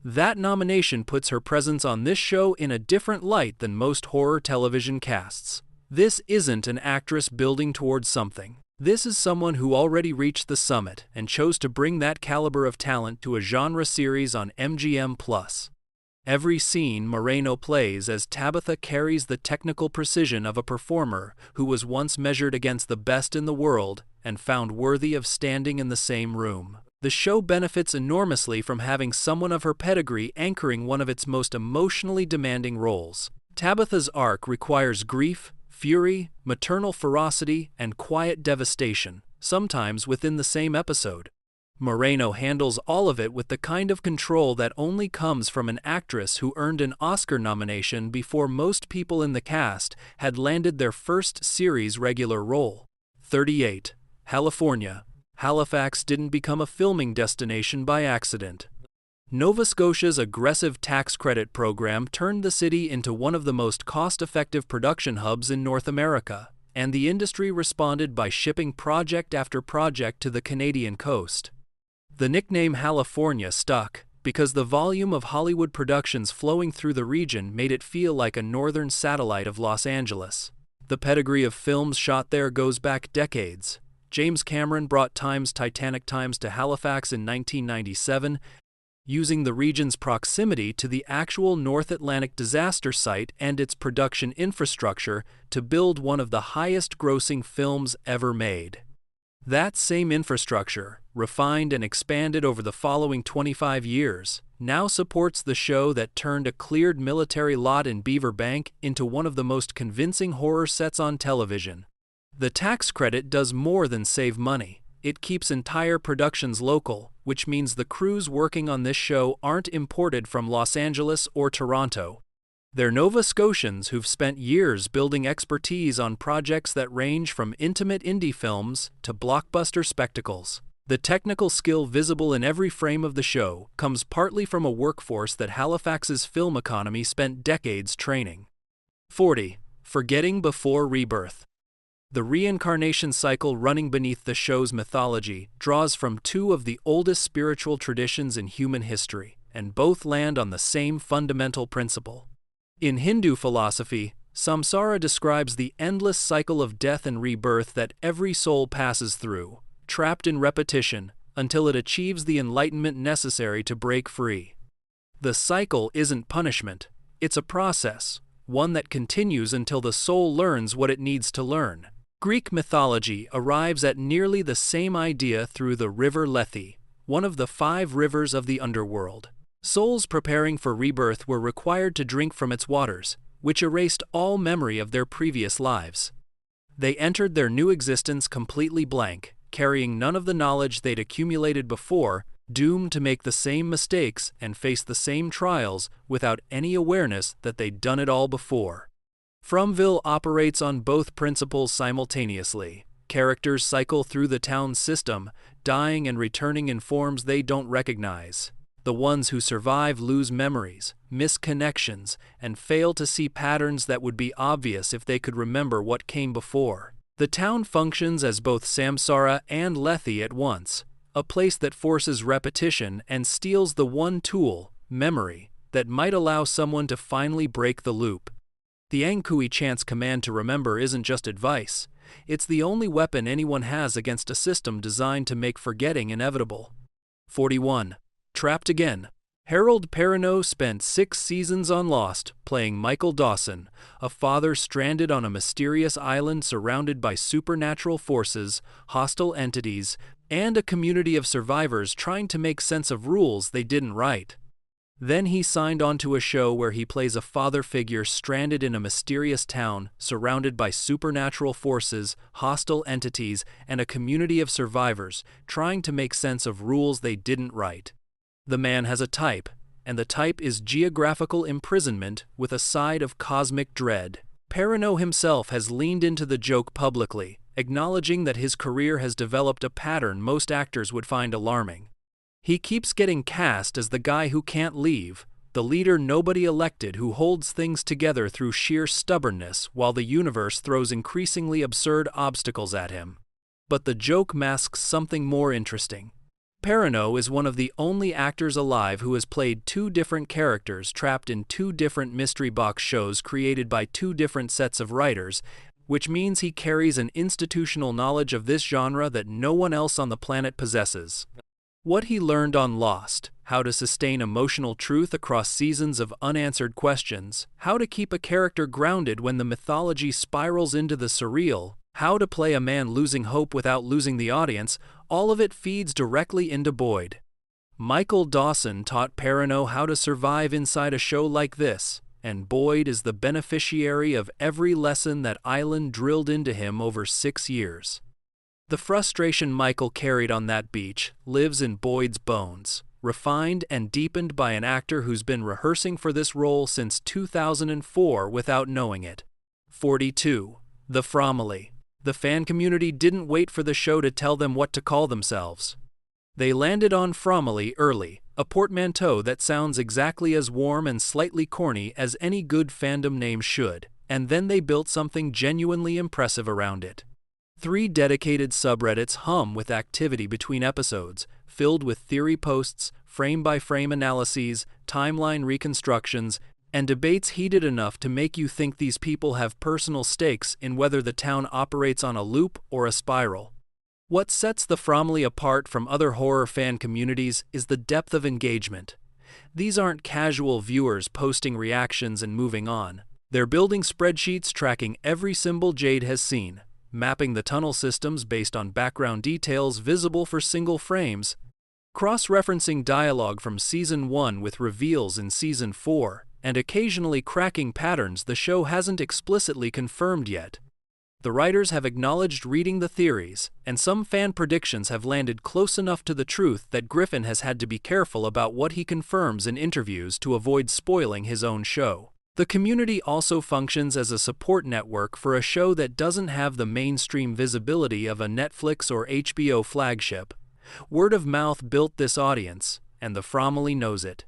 That nomination puts her presence on this show in a different light than most horror television casts. This isn't an actress building towards something. This is someone who already reached the summit and chose to bring that caliber of talent to a genre series on MGM+. Every scene Moreno plays as Tabitha carries the technical precision of a performer who was once measured against the best in the world and found worthy of standing in the same room. The show benefits enormously from having someone of her pedigree anchoring one of its most emotionally demanding roles. Tabitha's arc requires grief, fury, maternal ferocity, and quiet devastation, sometimes within the same episode. Moreno handles all of it with the kind of control that only comes from an actress who earned an Oscar nomination before most people in the cast had landed their first series regular role. 38. California. Halifax didn't become a filming destination by accident. Nova Scotia's aggressive tax credit program turned the city into one of the most cost-effective production hubs in North America, and the industry responded by shipping project after project to the Canadian coast. The nickname California stuck because the volume of Hollywood productions flowing through the region made it feel like a northern satellite of Los Angeles. The pedigree of films shot there goes back decades. James Cameron brought Time's Titanic Times to Halifax in 1997, using the region's proximity to the actual North Atlantic disaster site and its production infrastructure to build one of the highest-grossing films ever made. That same infrastructure, refined and expanded over the following 25 years, now supports the show that turned a cleared military lot in Beaverbank into one of the most convincing horror sets on television. The tax credit does more than save money. It keeps entire productions local, which means the crews working on this show aren't imported from Los Angeles or Toronto. They're Nova Scotians who've spent years building expertise on projects that range from intimate indie films to blockbuster spectacles. The technical skill visible in every frame of the show comes partly from a workforce that Halifax's film economy spent decades training. 40. Forgetting before rebirth. The reincarnation cycle running beneath the show's mythology draws from two of the oldest spiritual traditions in human history, and both land on the same fundamental principle. In Hindu philosophy, samsara describes the endless cycle of death and rebirth that every soul passes through, trapped in repetition, until it achieves the enlightenment necessary to break free. The cycle isn't punishment, it's a process, one that continues until the soul learns what it needs to learn. Greek mythology arrives at nearly the same idea through the river Lethe, one of the 5 rivers of the underworld. Souls preparing for rebirth were required to drink from its waters, which erased all memory of their previous lives. They entered their new existence completely blank, carrying none of the knowledge they'd accumulated before, doomed to make the same mistakes and face the same trials without any awareness that they'd done it all before. Fromville operates on both principles simultaneously. Characters cycle through the town's system, dying and returning in forms they don't recognize. The ones who survive lose memories, miss connections, and fail to see patterns that would be obvious if they could remember what came before. The town functions as both samsara and Lethe at once, a place that forces repetition and steals the one tool, memory, that might allow someone to finally break the loop. The Anghkooey chant's command to remember isn't just advice, it's the only weapon anyone has against a system designed to make forgetting inevitable. 41. Trapped again. Harold Perrineau spent 6 seasons on Lost, playing Michael Dawson, a father stranded on a mysterious island surrounded by supernatural forces, hostile entities, and a community of survivors trying to make sense of rules they didn't write. Then he signed on to a show where he plays a father figure stranded in a mysterious town, surrounded by supernatural forces, hostile entities, and a community of survivors trying to make sense of rules they didn't write. The man has a type, and the type is geographical imprisonment with a side of cosmic dread. Perrineau himself has leaned into the joke publicly, acknowledging that his career has developed a pattern most actors would find alarming. He keeps getting cast as the guy who can't leave, the leader nobody elected who holds things together through sheer stubbornness while the universe throws increasingly absurd obstacles at him. But the joke masks something more interesting. Perrineau is one of the only actors alive who has played 2 different characters trapped in 2 different mystery box shows created by 2 different sets of writers, which means he carries an institutional knowledge of this genre that no one else on the planet possesses. What he learned on Lost, how to sustain emotional truth across seasons of unanswered questions, how to keep a character grounded when the mythology spirals into the surreal, how to play a man losing hope without losing the audience, all of it feeds directly into Boyd. Michael Dawson taught Perrineau how to survive inside a show like this, and Boyd is the beneficiary of every lesson that island drilled into him over 6 years. The frustration Michael carried on that beach lives in Boyd's bones, refined and deepened by an actor who's been rehearsing for this role since 2004 without knowing it. 42. The Fromily. The fan community didn't wait for the show to tell them what to call themselves. They landed on Fromily early, a portmanteau that sounds exactly as warm and slightly corny as any good fandom name should, and then they built something genuinely impressive around it. 3 dedicated subreddits hum with activity between episodes, filled with theory posts, frame-by-frame analyses, timeline reconstructions, and debates heated enough to make you think these people have personal stakes in whether the town operates on a loop or a spiral. What sets the Fromily apart from other horror fan communities is the depth of engagement. These aren't casual viewers posting reactions and moving on. They're building spreadsheets tracking every symbol Jade has seen, mapping the tunnel systems based on background details visible for single frames, cross-referencing dialogue from Season 1 with reveals in Season 4, and occasionally cracking patterns the show hasn't explicitly confirmed yet. The writers have acknowledged reading the theories, and some fan predictions have landed close enough to the truth that Griffin has had to be careful about what he confirms in interviews to avoid spoiling his own show. The community also functions as a support network for a show that doesn't have the mainstream visibility of a Netflix or HBO flagship. Word of mouth built this audience, and the Fromily knows it.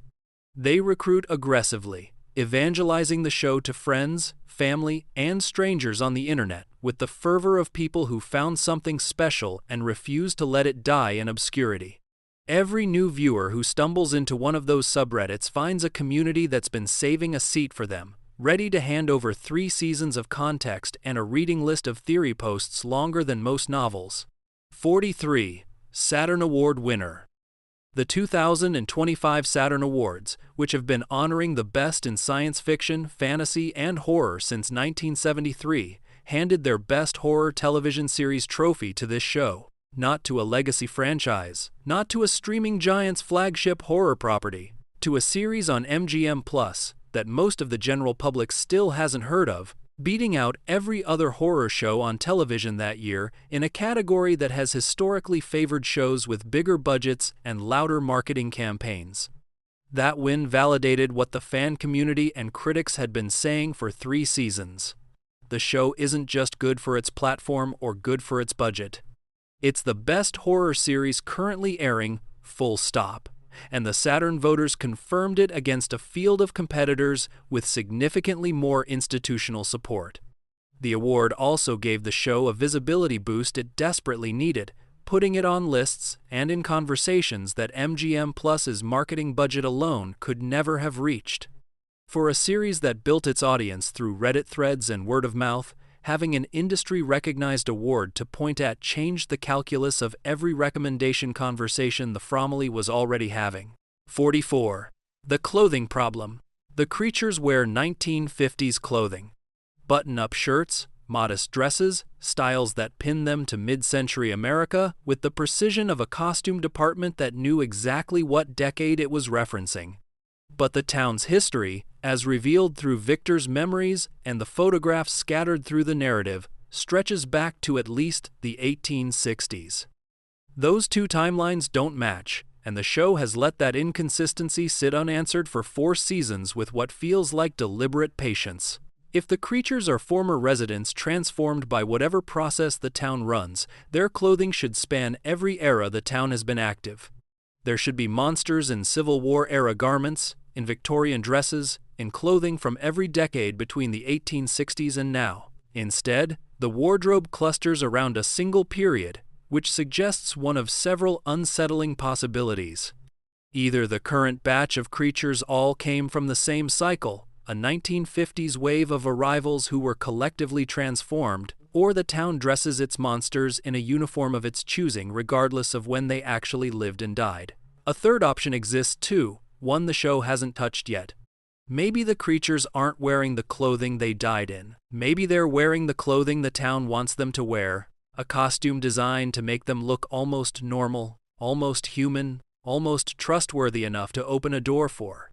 They recruit aggressively, evangelizing the show to friends, family, and strangers on the internet with the fervor of people who found something special and refuse to let it die in obscurity. Every new viewer who stumbles into one of those subreddits finds a community that's been saving a seat for them, ready to hand over 3 seasons of context and a reading list of theory posts longer than most novels. 43. Saturn Award winner. The 2025 Saturn Awards, which have been honoring the best in science fiction, fantasy, and horror since 1973, handed their Best Horror Television Series trophy to this show. Not to a legacy franchise, not to a streaming giant's flagship horror property, to a series on MGM+ that most of the general public still hasn't heard of, beating out every other horror show on television that year in a category that has historically favored shows with bigger budgets and louder marketing campaigns. That win validated what the fan community and critics had been saying for 3 seasons. The show isn't just good for its platform or good for its budget. It's the best horror series currently airing, full stop. And the Saturn voters confirmed it against a field of competitors with significantly more institutional support. The award also gave the show a visibility boost it desperately needed, putting it on lists and in conversations that MGM+'s marketing budget alone could never have reached. For a series that built its audience through Reddit threads and word of mouth, having an industry-recognized award to point at changed the calculus of every recommendation conversation the Fromily was already having. 44. The clothing problem. The creatures wear 1950s clothing. Button-up shirts, modest dresses, styles that pin them to mid-century America with the precision of a costume department that knew exactly what decade it was referencing. But the town's history, as revealed through Victor's memories and the photographs scattered through the narrative, stretches back to at least the 1860s. Those 2 timelines don't match, and the show has let that inconsistency sit unanswered for 4 seasons with what feels like deliberate patience. If the creatures are former residents transformed by whatever process the town runs, their clothing should span every era the town has been active. There should be monsters in Civil War-era garments, in Victorian dresses, in clothing from every decade between the 1860s and now. Instead, the wardrobe clusters around a single period, which suggests one of several unsettling possibilities. Either the current batch of creatures all came from the same cycle, a 1950s wave of arrivals who were collectively transformed, or the town dresses its monsters in a uniform of its choosing regardless of when they actually lived and died. A third option exists too, one the show hasn't touched yet. Maybe the creatures aren't wearing the clothing they died in. Maybe they're wearing the clothing the town wants them to wear, a costume designed to make them look almost normal, almost human, almost trustworthy enough to open a door for.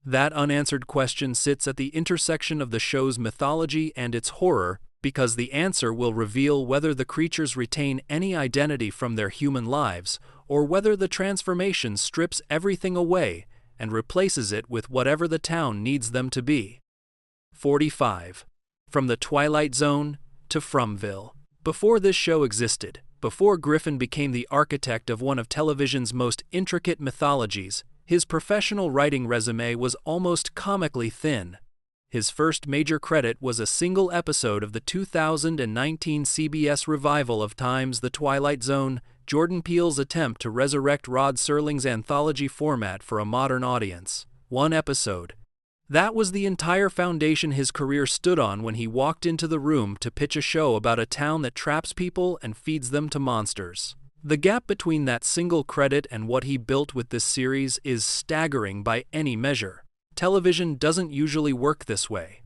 That unanswered question sits at the intersection of the show's mythology and its horror, because the answer will reveal whether the creatures retain any identity from their human lives, or whether the transformation strips everything away and replaces it with whatever the town needs them to be. 45. From the Twilight Zone to Fromville. Before this show existed, before Griffin became the architect of one of television's most intricate mythologies, his professional writing resume was almost comically thin. His first major credit was a single episode of the 2019 CBS revival of Time's The Twilight Zone, Jordan Peele's attempt to resurrect Rod Serling's anthology format for a modern audience. 1 episode. That was the entire foundation his career stood on when he walked into the room to pitch a show about a town that traps people and feeds them to monsters. The gap between that single credit and what he built with this series is staggering by any measure. Television doesn't usually work this way.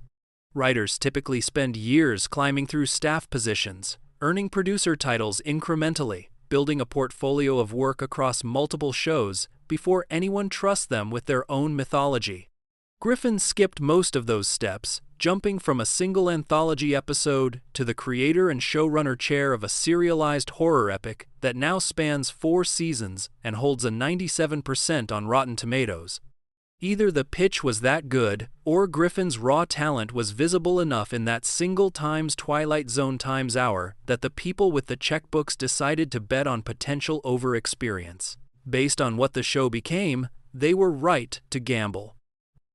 Writers typically spend years climbing through staff positions, earning producer titles incrementally, building a portfolio of work across multiple shows before anyone trusts them with their own mythology. Griffin skipped most of those steps, jumping from a single anthology episode to the creator and showrunner chair of a serialized horror epic that now spans 4 seasons and holds a 97% on Rotten Tomatoes. Either the pitch was that good, or Griffin's raw talent was visible enough in that single times Twilight Zone times hour that the people with the checkbooks decided to bet on potential over-experience. Based on what the show became, they were right to gamble.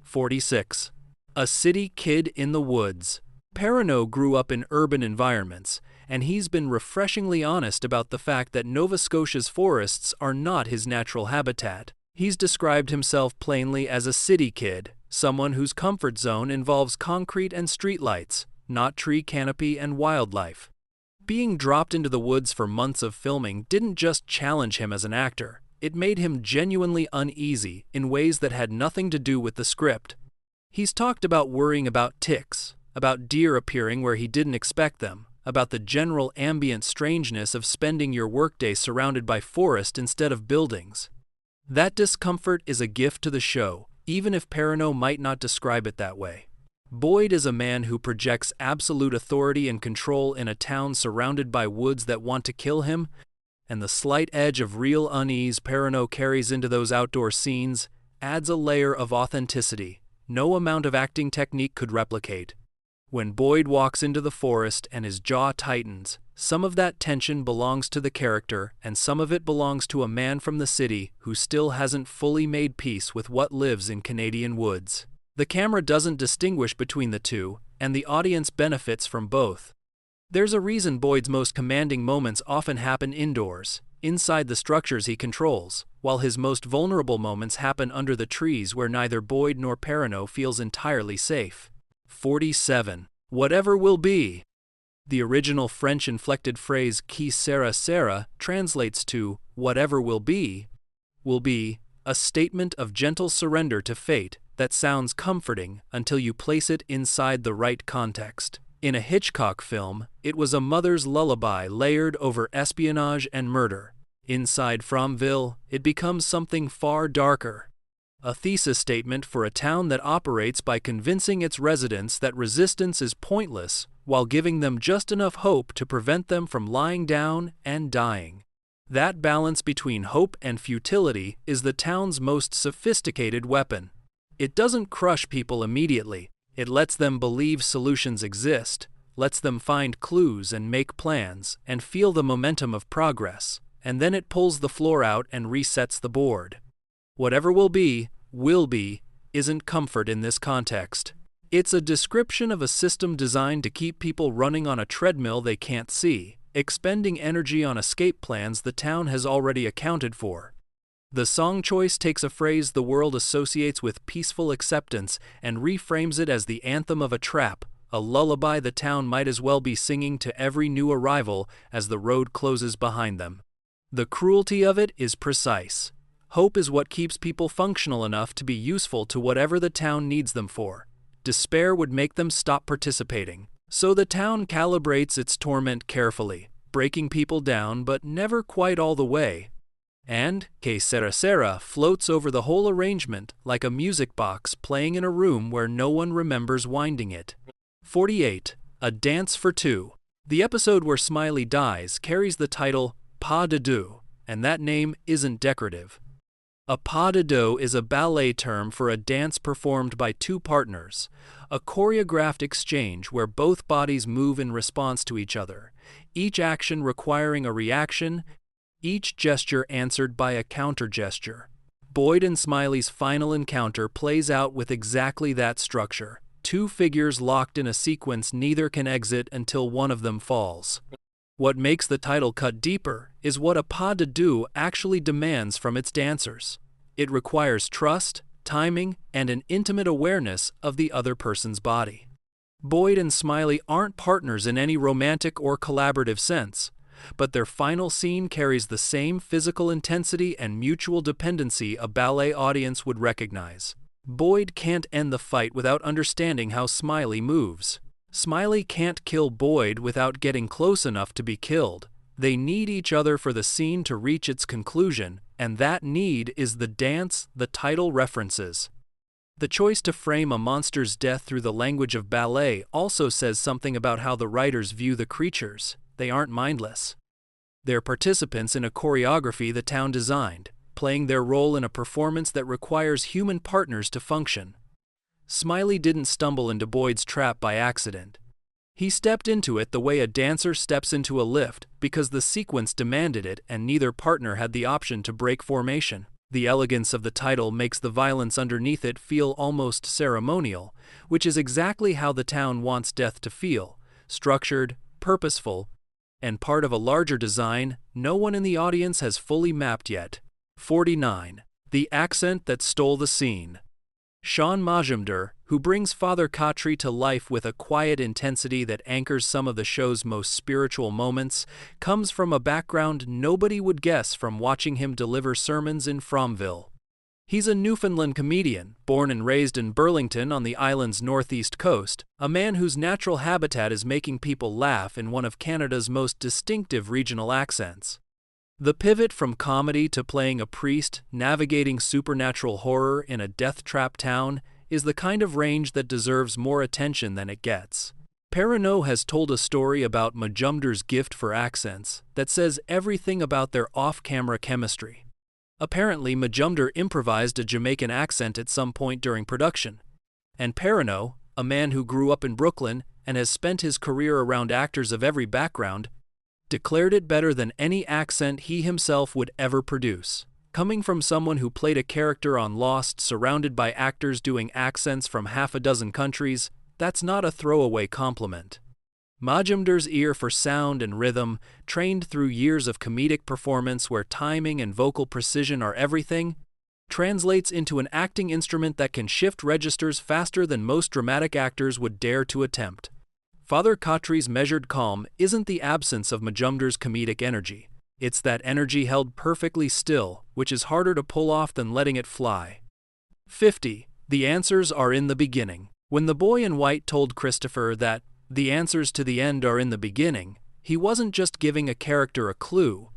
46. A city kid in the woods. Perrineau grew up in urban environments, and he's been refreshingly honest about the fact that Nova Scotia's forests are not his natural habitat. He's described himself plainly as a city kid, someone whose comfort zone involves concrete and streetlights, not tree canopy and wildlife. Being dropped into the woods for months of filming didn't just challenge him as an actor, it made him genuinely uneasy in ways that had nothing to do with the script. He's talked about worrying about ticks, about deer appearing where he didn't expect them, about the general ambient strangeness of spending your workday surrounded by forest instead of buildings. That discomfort is a gift to the show, even if Perrineau might not describe it that way. Boyd is a man who projects absolute authority and control in a town surrounded by woods that want to kill him, and the slight edge of real unease Perrineau carries into those outdoor scenes adds a layer of authenticity no amount of acting technique could replicate. When Boyd walks into the forest and his jaw tightens, some of that tension belongs to the character and some of it belongs to a man from the city who still hasn't fully made peace with what lives in Canadian woods. The camera doesn't distinguish between the two, and the audience benefits from both. There's a reason Boyd's most commanding moments often happen indoors, inside the structures he controls, while his most vulnerable moments happen under the trees where neither Boyd nor Perrineau feels entirely safe. 47. Whatever will be. The original French-inflected phrase qui sera sera translates to whatever will be, a statement of gentle surrender to fate that sounds comforting until you place it inside the right context. In a Hitchcock film, it was a mother's lullaby layered over espionage and murder. Inside Fromily, it becomes something far darker. A thesis statement for a town that operates by convincing its residents that resistance is pointless while giving them just enough hope to prevent them from lying down and dying. That balance between hope and futility is the town's most sophisticated weapon. It doesn't crush people immediately. It lets them believe solutions exist, lets them find clues and make plans, and feel the momentum of progress, and then it pulls the floor out and resets the board. Whatever will be, isn't comfort in this context. It's a description of a system designed to keep people running on a treadmill they can't see, expending energy on escape plans the town has already accounted for. The song choice takes a phrase the world associates with peaceful acceptance and reframes it as the anthem of a trap, a lullaby the town might as well be singing to every new arrival as the road closes behind them. The cruelty of it is precise. Hope is what keeps people functional enough to be useful to whatever the town needs them for. Despair would make them stop participating. So the town calibrates its torment carefully, breaking people down but never quite all the way. And Que Sera Sera floats over the whole arrangement like a music box playing in a room where no one remembers winding it. 48. A Dance for Two. The episode where Smiley dies carries the title Pas de deux, and that name isn't decorative. A pas de deux is a ballet term for a dance performed by two partners, a choreographed exchange where both bodies move in response to each other, each action requiring a reaction, each gesture answered by a counter-gesture. Boyd and Smiley's final encounter plays out with exactly that structure. Two figures locked in a sequence neither can exit until one of them falls. What makes the title cut deeper is what a pas de deux actually demands from its dancers. It requires trust, timing, and an intimate awareness of the other person's body. Boyd and Smiley aren't partners in any romantic or collaborative sense, but their final scene carries the same physical intensity and mutual dependency a ballet audience would recognize. Boyd can't end the fight without understanding how Smiley moves. Smiley can't kill Boyd without getting close enough to be killed. They need each other for the scene to reach its conclusion, and that need is the dance the title references. The choice to frame a monster's death through the language of ballet also says something about how the writers view the creatures. They aren't mindless. They're participants in a choreography the town designed. playing their role in a performance that requires human partners to function. Smiley didn't stumble into Boyd's trap by accident. He stepped into it the way a dancer steps into a lift, because the sequence demanded it and neither partner had the option to break formation. The elegance of the title makes the violence underneath it feel almost ceremonial, which is exactly how the town wants death to feel: structured, purposeful, and part of a larger design no one in the audience has fully mapped yet. 49. The accent that stole the scene. Sean Majumdar, who brings Father Khatri to life with a quiet intensity that anchors some of the show's most spiritual moments, comes from a background nobody would guess from watching him deliver sermons in Fromville. He's a Newfoundland comedian, born and raised in Burlington on the island's northeast coast, a man whose natural habitat is making people laugh in one of Canada's most distinctive regional accents. The pivot from comedy to playing a priest navigating supernatural horror in a death trap town is the kind of range that deserves more attention than it gets. Perrineau has told a story about Majumdar's gift for accents that says everything about their off-camera chemistry. Apparently, Majumdar improvised a Jamaican accent at some point during production, and Perrineau, a man who grew up in Brooklyn and has spent his career around actors of every background, declared it better than any accent he himself would ever produce. Coming from someone who played a character on Lost surrounded by actors doing accents from half a dozen countries, that's not a throwaway compliment. Majumdar's ear for sound and rhythm, trained through years of comedic performance where timing and vocal precision are everything, translates into an acting instrument that can shift registers faster than most dramatic actors would dare to attempt. Father Khatri's measured calm isn't the absence of Majumdar's comedic energy. It's that energy held perfectly still, which is harder to pull off than letting it fly. 50. The answers are in the beginning. When the boy in white told Christopher that the answers to the end are in the beginning, he wasn't just giving a character a clue.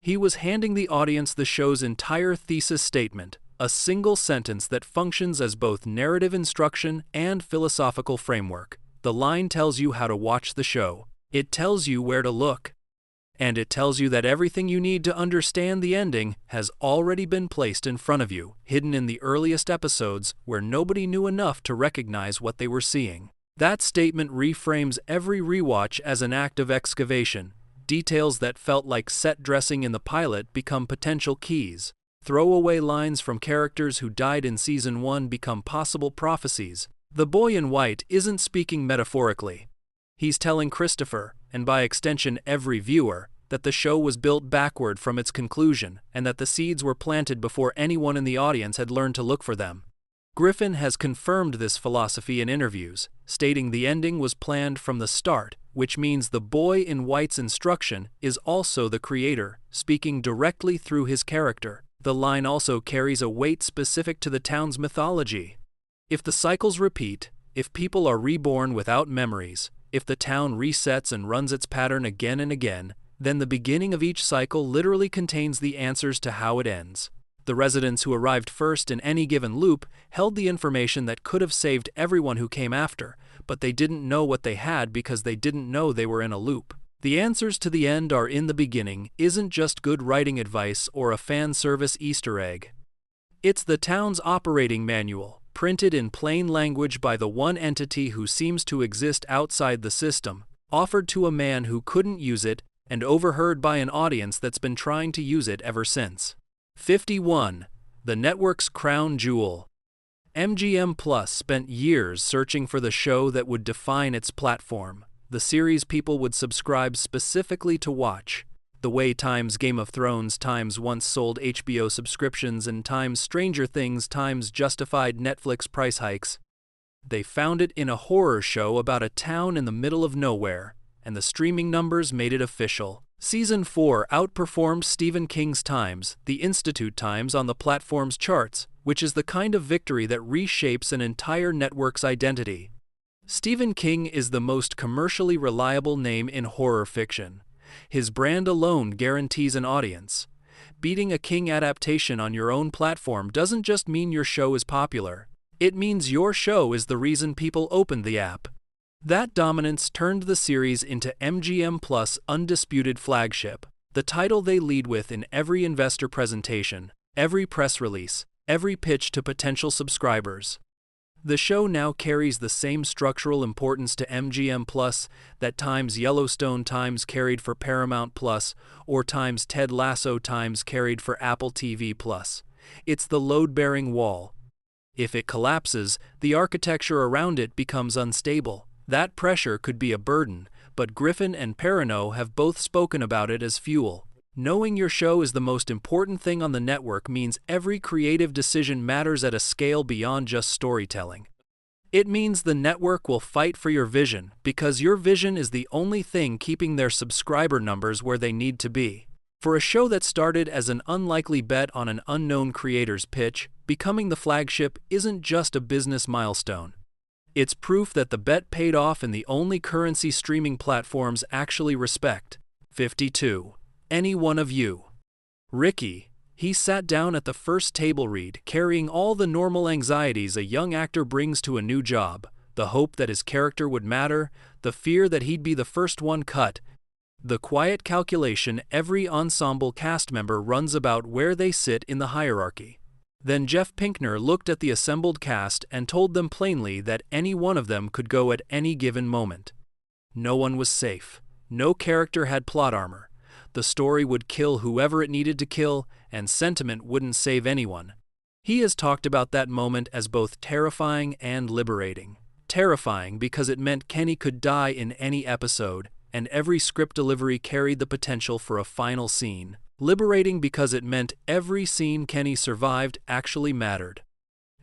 He was handing the audience the show's entire thesis statement, a single sentence that functions as both narrative instruction and philosophical framework. The line tells you how to watch the show. It tells you where to look. And it tells you that everything you need to understand the ending has already been placed in front of you, hidden in the earliest episodes where nobody knew enough to recognize what they were seeing. That statement reframes every rewatch as an act of excavation. Details that felt like set dressing in the pilot become potential keys. Throwaway lines from characters who died in Season 1 become possible prophecies. The boy in white isn't speaking metaphorically. He's telling Christopher, and by extension every viewer, that the show was built backward from its conclusion and that the seeds were planted before anyone in the audience had learned to look for them. Griffin has confirmed this philosophy in interviews, stating the ending was planned from the start, which means the boy in white's instruction is also the creator, speaking directly through his character. The line also carries a weight specific to the town's mythology. If the cycles repeat, if people are reborn without memories, if the town resets and runs its pattern again and again, then the beginning of each cycle literally contains the answers to how it ends. The residents who arrived first in any given loop held the information that could have saved everyone who came after, but they didn't know what they had because they didn't know they were in a loop. The answers to the end are in the beginning isn't just good writing advice or a fan service Easter egg. It's the town's operating manual, printed in plain language by the one entity who seems to exist outside the system, offered to a man who couldn't use it, and overheard by an audience that's been trying to use it ever since. 51. The network's crown jewel. MGM Plus spent years searching for the show that would define its platform, the series people would subscribe specifically to watch, the way times Game of Thrones times once sold HBO subscriptions and times Stranger Things times justified Netflix price hikes. They found it in a horror show about a town in the middle of nowhere, and the streaming numbers made it official. Season 4 outperformed Stephen King's Times, the Institute Times on the platform's charts, which is the kind of victory that reshapes an entire network's identity. Stephen King is the most commercially reliable name in horror fiction. His brand alone guarantees an audience. Beating a King adaptation on your own platform doesn't just mean your show is popular. It means your show is the reason people opened the app. That dominance turned the series into MGM Plus' undisputed flagship, the title they lead with in every investor presentation. every press release, every pitch to potential subscribers. The show now carries the same structural importance to MGM Plus that times Yellowstone times carried for Paramount Plus or times Ted Lasso times carried for Apple TV Plus. It's the load-bearing wall. If it collapses, the architecture around it becomes unstable. That pressure could be a burden, but Griffin and Perrineau have both spoken about it as fuel. Knowing your show is the most important thing on the network means every creative decision matters at a scale beyond just storytelling. It means the network will fight for your vision because your vision is the only thing keeping their subscriber numbers where they need to be. For a show that started as an unlikely bet on an unknown creator's pitch, becoming the flagship isn't just a business milestone. It's proof that the bet paid off in the only currency streaming platforms actually respect. 52. Any one of you. Ricky. He sat down at the first table read, carrying all the normal anxieties a young actor brings to a new job, the hope that his character would matter, the fear that he'd be the first one cut, the quiet calculation every ensemble cast member runs about where they sit in the hierarchy. Then Jeff Pinkner looked at the assembled cast and told them plainly that any one of them could go at any given moment. No one was safe. No character had plot armor. The story would kill whoever it needed to kill, and sentiment wouldn't save anyone. He has talked about that moment as both terrifying and liberating. Terrifying because it meant Kenny could die in any episode, and every script delivery carried the potential for a final scene. Liberating because it meant every scene Kenny survived actually mattered.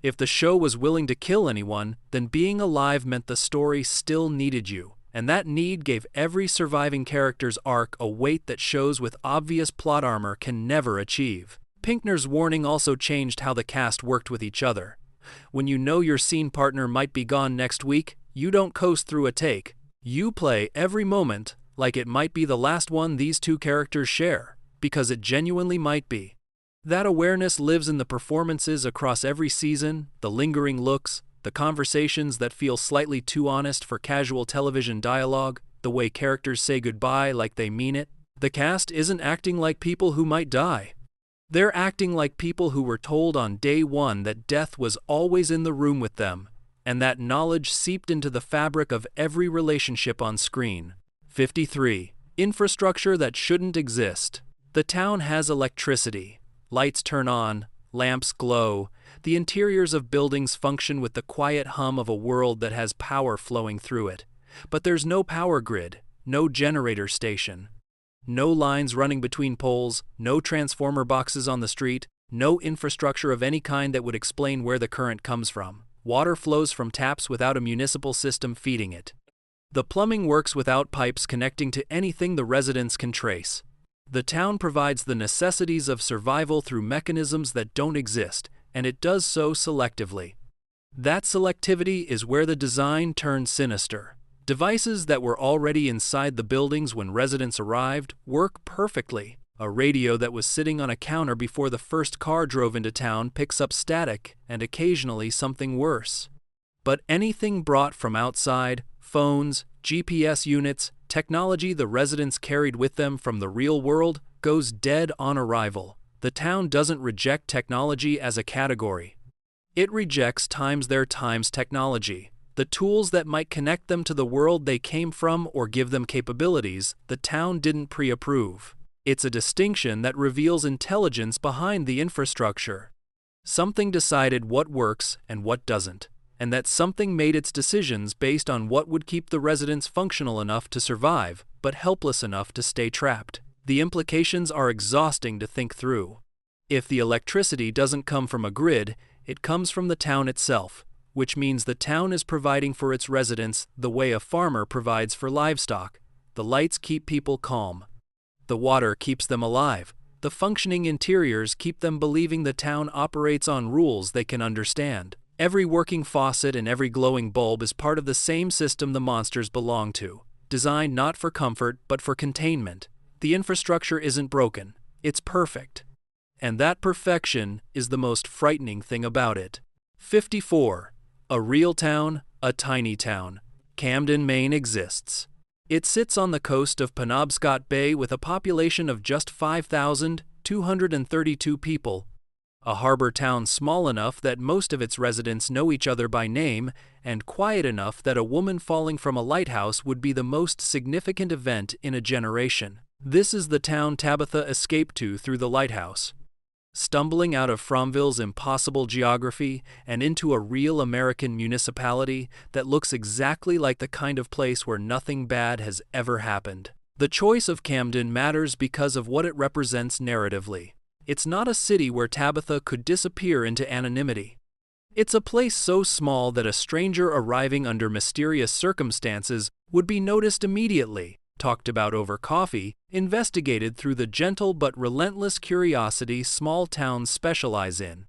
If the show was willing to kill anyone, then being alive meant the story still needed you. And that need gave every surviving character's arc a weight that shows with obvious plot armor can never achieve. Pinkner's warning also changed how the cast worked with each other. When you know your scene partner might be gone next week, you don't coast through a take. You play every moment like it might be the last one these two characters share, because it genuinely might be. That awareness lives in the performances across every season, the lingering looks, the conversations that feel slightly too honest for casual television dialogue, the way characters say goodbye like they mean it. The cast isn't acting like people who might die. They're acting like people who were told on day one that death was always in the room with them, and that knowledge seeped into the fabric of every relationship on screen. 53. Infrastructure that shouldn't exist. The town has electricity. Lights turn on, lamps glow. The interiors of buildings function with the quiet hum of a world that has power flowing through it. But there's no power grid, no generator station. No lines running between poles, no transformer boxes on the street, no infrastructure of any kind that would explain where the current comes from. Water flows from taps without a municipal system feeding it. The plumbing works without pipes connecting to anything the residents can trace. The town provides the necessities of survival through mechanisms that don't exist, and it does so selectively. That selectivity is where the design turns sinister. Devices that were already inside the buildings when residents arrived work perfectly. A radio that was sitting on a counter before the first car drove into town picks up static and occasionally something worse. But anything brought from outside, phones, GPS units, technology the residents carried with them from the real world, goes dead on arrival. The town doesn't reject technology as a category. It rejects times their times technology. The tools that might connect them to the world they came from or give them capabilities the town didn't pre-approve. It's a distinction that reveals intelligence behind the infrastructure. Something decided what works and what doesn't, and that something made its decisions based on what would keep the residents functional enough to survive, but helpless enough to stay trapped. The implications are exhausting to think through. If the electricity doesn't come from a grid, it comes from the town itself, which means the town is providing for its residents the way a farmer provides for livestock. The lights keep people calm. The water keeps them alive. The functioning interiors keep them believing the town operates on rules they can understand. Every working faucet and every glowing bulb is part of the same system the monsters belong to, designed not for comfort but for containment. The infrastructure isn't broken, it's perfect. And that perfection is the most frightening thing about it. 54. A real town, a tiny town. Camden, Maine exists. It sits on the coast of Penobscot Bay with a population of just 5,232 people. A harbor town small enough that most of its residents know each other by name, and quiet enough that a woman falling from a lighthouse would be the most significant event in a generation. This is the town Tabitha escaped to through the lighthouse. Stumbling out of Fromville's impossible geography and into a real American municipality that looks exactly like the kind of place where nothing bad has ever happened. The choice of Camden matters because of what it represents narratively. It's not a city where Tabitha could disappear into anonymity. It's a place so small that a stranger arriving under mysterious circumstances would be noticed immediately, talked about over coffee, investigated through the gentle but relentless curiosity small towns specialize in.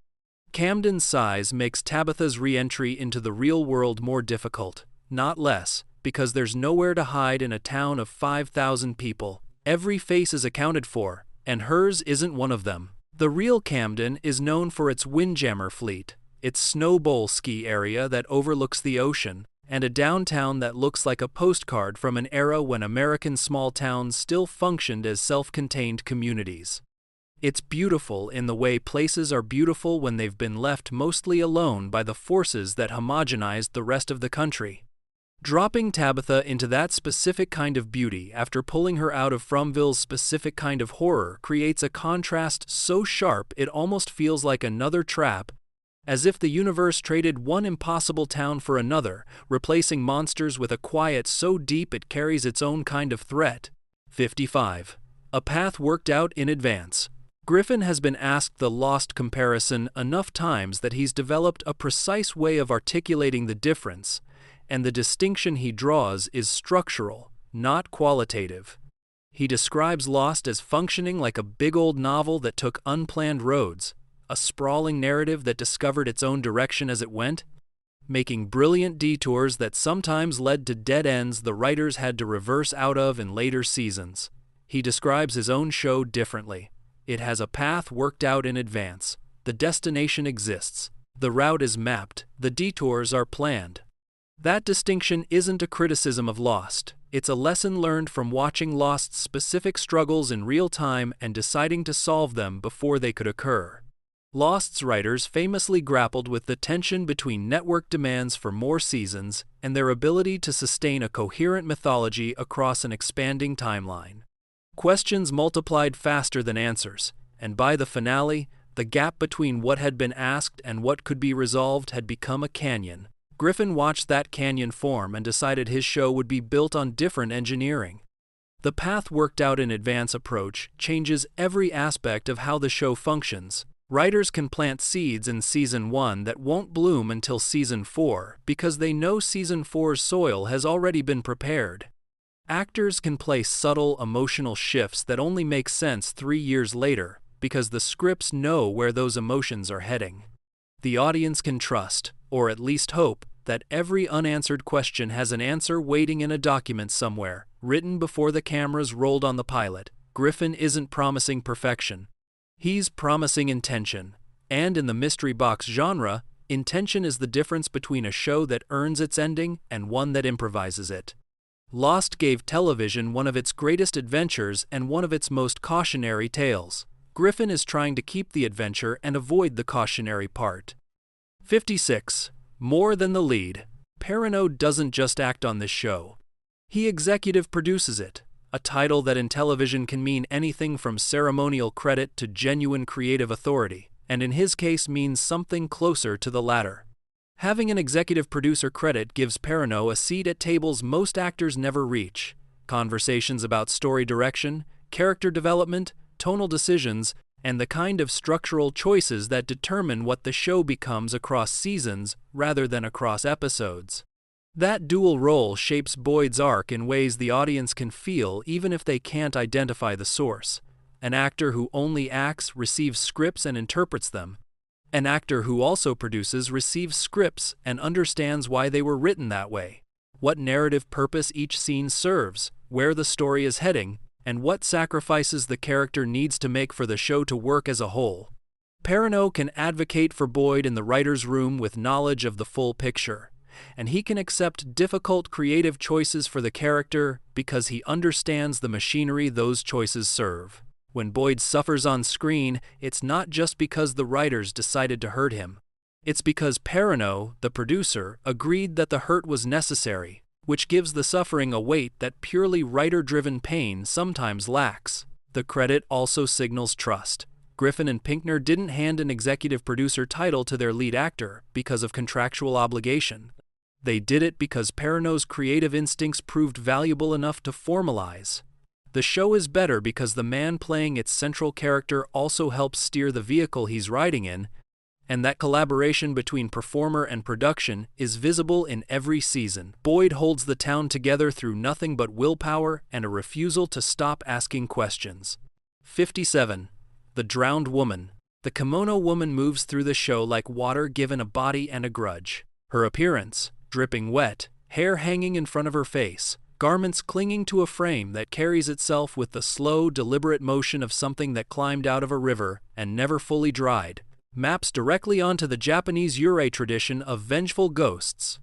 Camden's size makes Tabitha's re-entry into the real world more difficult, not less, because there's nowhere to hide in a town of 5,000 people. Every face is accounted for, and hers isn't one of them. The real Camden is known for its windjammer fleet, its snowbowl ski area that overlooks the ocean, and a downtown that looks like a postcard from an era when American small towns still functioned as self-contained communities. It's beautiful in the way places are beautiful when they've been left mostly alone by the forces that homogenized the rest of the country. Dropping Tabitha into that specific kind of beauty after pulling her out of Fromville's specific kind of horror creates a contrast so sharp it almost feels like another trap, as if the universe traded one impossible town for another, replacing monsters with a quiet so deep it carries its own kind of threat. 55. A path worked out in advance. Griffin has been asked the Lost comparison enough times that he's developed a precise way of articulating the difference, and the distinction he draws is structural, not qualitative. He describes Lost as functioning like a big old novel that took unplanned roads, a sprawling narrative that discovered its own direction as it went, making brilliant detours that sometimes led to dead ends the writers had to reverse out of in later seasons. He describes his own show differently. It has a path worked out in advance. The destination exists. The route is mapped. The detours are planned. That distinction isn't a criticism of Lost. It's a lesson learned from watching Lost's specific struggles in real time and deciding to solve them before they could occur. Lost's writers famously grappled with the tension between network demands for more seasons and their ability to sustain a coherent mythology across an expanding timeline. Questions multiplied faster than answers, and by the finale, the gap between what had been asked and what could be resolved had become a canyon. Griffin watched that canyon form and decided his show would be built on different engineering. The path worked out in advance approach changes every aspect of how the show functions. Writers can plant seeds in Season 1 that won't bloom until Season 4 because they know Season 4's soil has already been prepared. Actors can play subtle emotional shifts that only make sense 3 years later because the scripts know where those emotions are heading. The audience can trust, or at least hope, that every unanswered question has an answer waiting in a document somewhere, written before the cameras rolled on the pilot. Griffin isn't promising perfection. He's promising intention. And in the mystery box genre, intention is the difference between a show that earns its ending and one that improvises it. Lost gave television one of its greatest adventures and one of its most cautionary tales. Griffin is trying to keep the adventure and avoid the cautionary part. 56. More than the lead. Perrineau doesn't just act on this show. He executive produces it, a title that in television can mean anything from ceremonial credit to genuine creative authority, and in his case means something closer to the latter. Having an executive producer credit gives Perrineau a seat at tables most actors never reach. Conversations about story direction, character development, tonal decisions, and the kind of structural choices that determine what the show becomes across seasons rather than across episodes. That dual role shapes Boyd's arc in ways the audience can feel even if they can't identify the source. An actor who only acts receives scripts and interprets them. An actor who also produces receives scripts and understands why they were written that way, what narrative purpose each scene serves, where the story is heading, and what sacrifices the character needs to make for the show to work as a whole. Perrineau can advocate for Boyd in the writer's room with knowledge of the full picture, and he can accept difficult creative choices for the character because he understands the machinery those choices serve. When Boyd suffers on screen, it's not just because the writers decided to hurt him. It's because Perrineau, the producer, agreed that the hurt was necessary, which gives the suffering a weight that purely writer-driven pain sometimes lacks. The credit also signals trust. Griffin and Pinkner didn't hand an executive producer title to their lead actor because of contractual obligation. They did it because Perrineau's creative instincts proved valuable enough to formalize. The show is better because the man playing its central character also helps steer the vehicle he's riding in, and that collaboration between performer and production is visible in every season. Boyd holds the town together through nothing but willpower and a refusal to stop asking questions. 57. The Drowned Woman. The kimono woman moves through the show like water given a body and a grudge. Her appearance, dripping wet, hair hanging in front of her face, garments clinging to a frame that carries itself with the slow, deliberate motion of something that climbed out of a river and never fully dried, maps directly onto the Japanese yurei tradition of vengeful ghosts.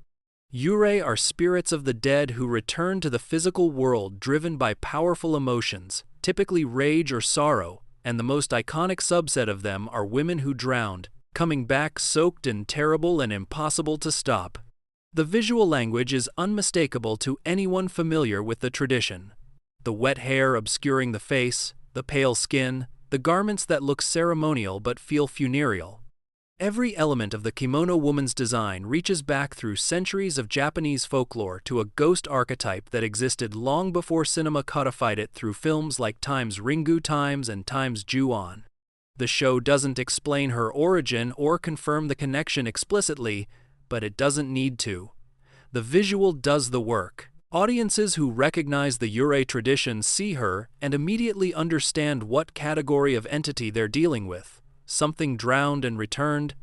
Yurei are spirits of the dead who return to the physical world driven by powerful emotions, typically rage or sorrow, and the most iconic subset of them are women who drowned, coming back soaked and terrible and impossible to stop. The visual language is unmistakable to anyone familiar with the tradition. The wet hair obscuring the face, the pale skin, the garments that look ceremonial but feel funereal. Every element of the kimono woman's design reaches back through centuries of Japanese folklore to a ghost archetype that existed long before cinema codified it through films like Time's Ringu Times and Time's Ju-on. The show doesn't explain her origin or confirm the connection explicitly, but it doesn't need to. The visual does the work. Audiences who recognize the yurei tradition see her and immediately understand what category of entity they're dealing with. Something drowned and returned,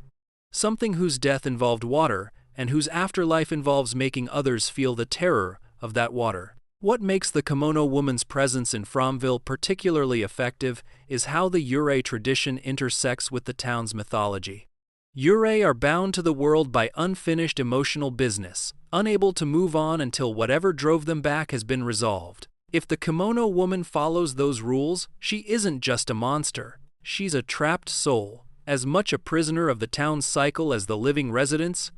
something whose death involved water and whose afterlife involves making others feel the terror of that water. What makes the kimono woman's presence in Fromville particularly effective is how the yurei tradition intersects with the town's mythology. Yurei are bound to the world by unfinished emotional business, unable to move on until whatever drove them back has been resolved. If the kimono woman follows those rules, she isn't just a monster. She's a trapped soul, as much a prisoner of the town's cycle as the living residents,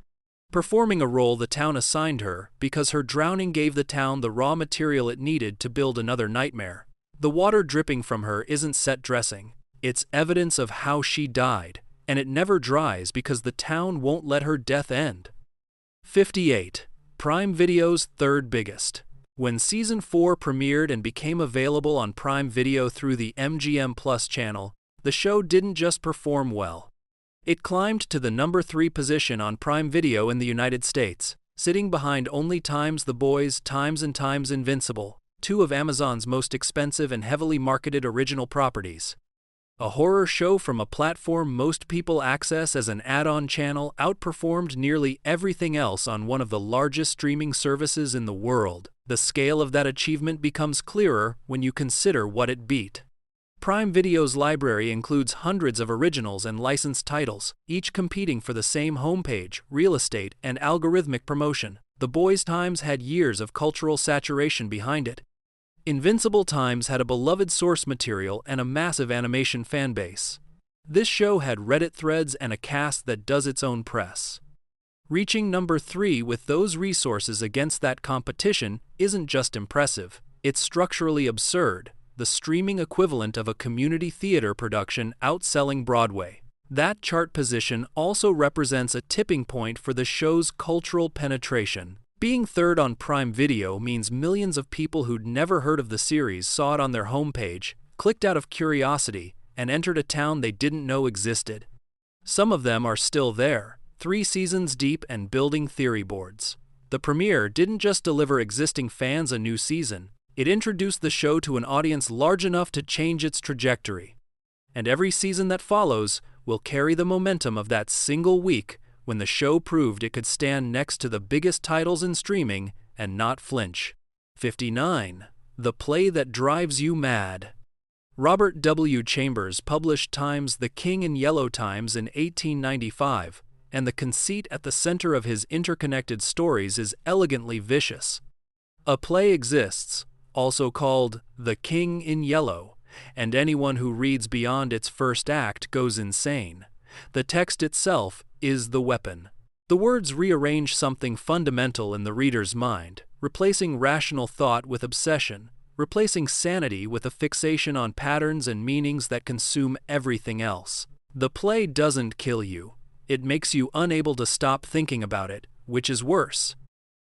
performing a role the town assigned her because her drowning gave the town the raw material it needed to build another nightmare. The water dripping from her isn't set dressing. It's evidence of how she died, and it never dries because the town won't let her death end. 58. Prime Video's third biggest. When Season 4 premiered and became available on Prime Video through the MGM Plus channel, the show didn't just perform well. It climbed to the number 3 position on Prime Video in the United States, sitting behind only Times The Boys, Times and Times Invincible, two of Amazon's most expensive and heavily marketed original properties. A horror show from a platform most people access as an add-on channel outperformed nearly everything else on one of the largest streaming services in the world. The scale of that achievement becomes clearer when you consider what it beat. Prime Video's library includes hundreds of originals and licensed titles, each competing for the same homepage, real estate, and algorithmic promotion. The Boys' Times had years of cultural saturation behind it. Invincible Times had a beloved source material and a massive animation fanbase. This show had Reddit threads and a cast that does its own press. Reaching number 3 with those resources against that competition isn't just impressive, it's structurally absurd. The streaming equivalent of a community theater production outselling Broadway. That chart position also represents a tipping point for the show's cultural penetration. Being third on Prime Video means millions of people who'd never heard of the series saw it on their homepage, clicked out of curiosity, and entered a town they didn't know existed. Some of them are still there, 3 seasons deep and building theory boards. The premiere didn't just deliver existing fans a new season, it introduced the show to an audience large enough to change its trajectory. And every season that follows will carry the momentum of that single week when the show proved it could stand next to the biggest titles in streaming and not flinch. 59. The Play That Drives You Mad. Robert W. Chambers published Times The King in Yellow Times in 1895, and the conceit at the center of his interconnected stories is elegantly vicious. A play exists, also called The King in Yellow, and anyone who reads beyond its first act goes insane. The text itself is the weapon. The words rearrange something fundamental in the reader's mind, replacing rational thought with obsession, replacing sanity with a fixation on patterns and meanings that consume everything else. The play doesn't kill you. It makes you unable to stop thinking about it, which is worse.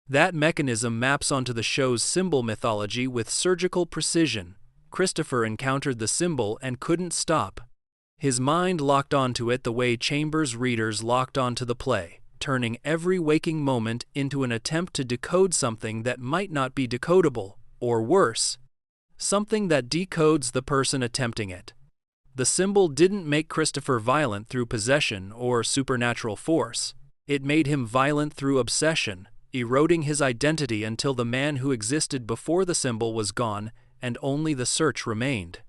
That mechanism maps onto the show's symbol mythology with surgical precision. Christopher encountered the symbol and couldn't stop. His mind locked onto it the way Chambers' readers locked onto the play, turning every waking moment into an attempt to decode something that might not be decodable, or worse, something that decodes the person attempting it. The symbol didn't make Christopher violent through possession or supernatural force. It made him violent through obsession, eroding his identity until the man who existed before the symbol was gone and only the search remained.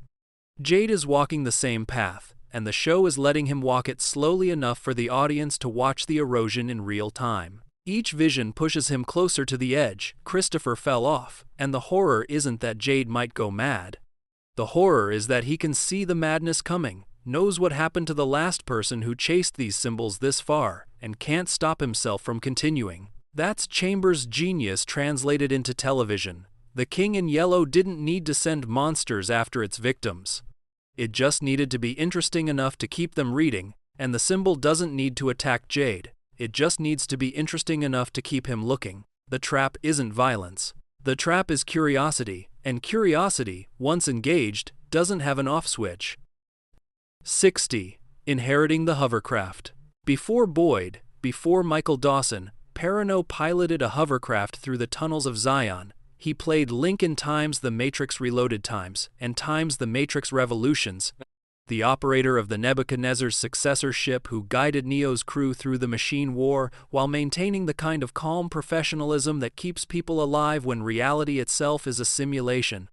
Jade is walking the same path, and the show is letting him walk it slowly enough for the audience to watch the erosion in real time. Each vision pushes him closer to the edge. Christopher fell off, and the horror isn't that Jade might go mad. The horror is that he can see the madness coming, knows what happened to the last person who chased these symbols this far, and can't stop himself from continuing. That's Chambers' genius translated into television. The King in Yellow didn't need to send monsters after its victims. It just needed to be interesting enough to keep them reading, and the symbol doesn't need to attack Jade. It just needs to be interesting enough to keep him looking. The trap isn't violence. The trap is curiosity, and curiosity, once engaged, doesn't have an off switch. 60. Inheriting the hovercraft. Before Boyd, before Michael Dawson, Perrineau piloted a hovercraft through the tunnels of Zion. He played Lincoln times the Matrix Reloaded times, and times the Matrix Revolutions, the operator of the Nebuchadnezzar's successor ship who guided Neo's crew through the machine war while maintaining the kind of calm professionalism that keeps people alive when reality itself is a simulation.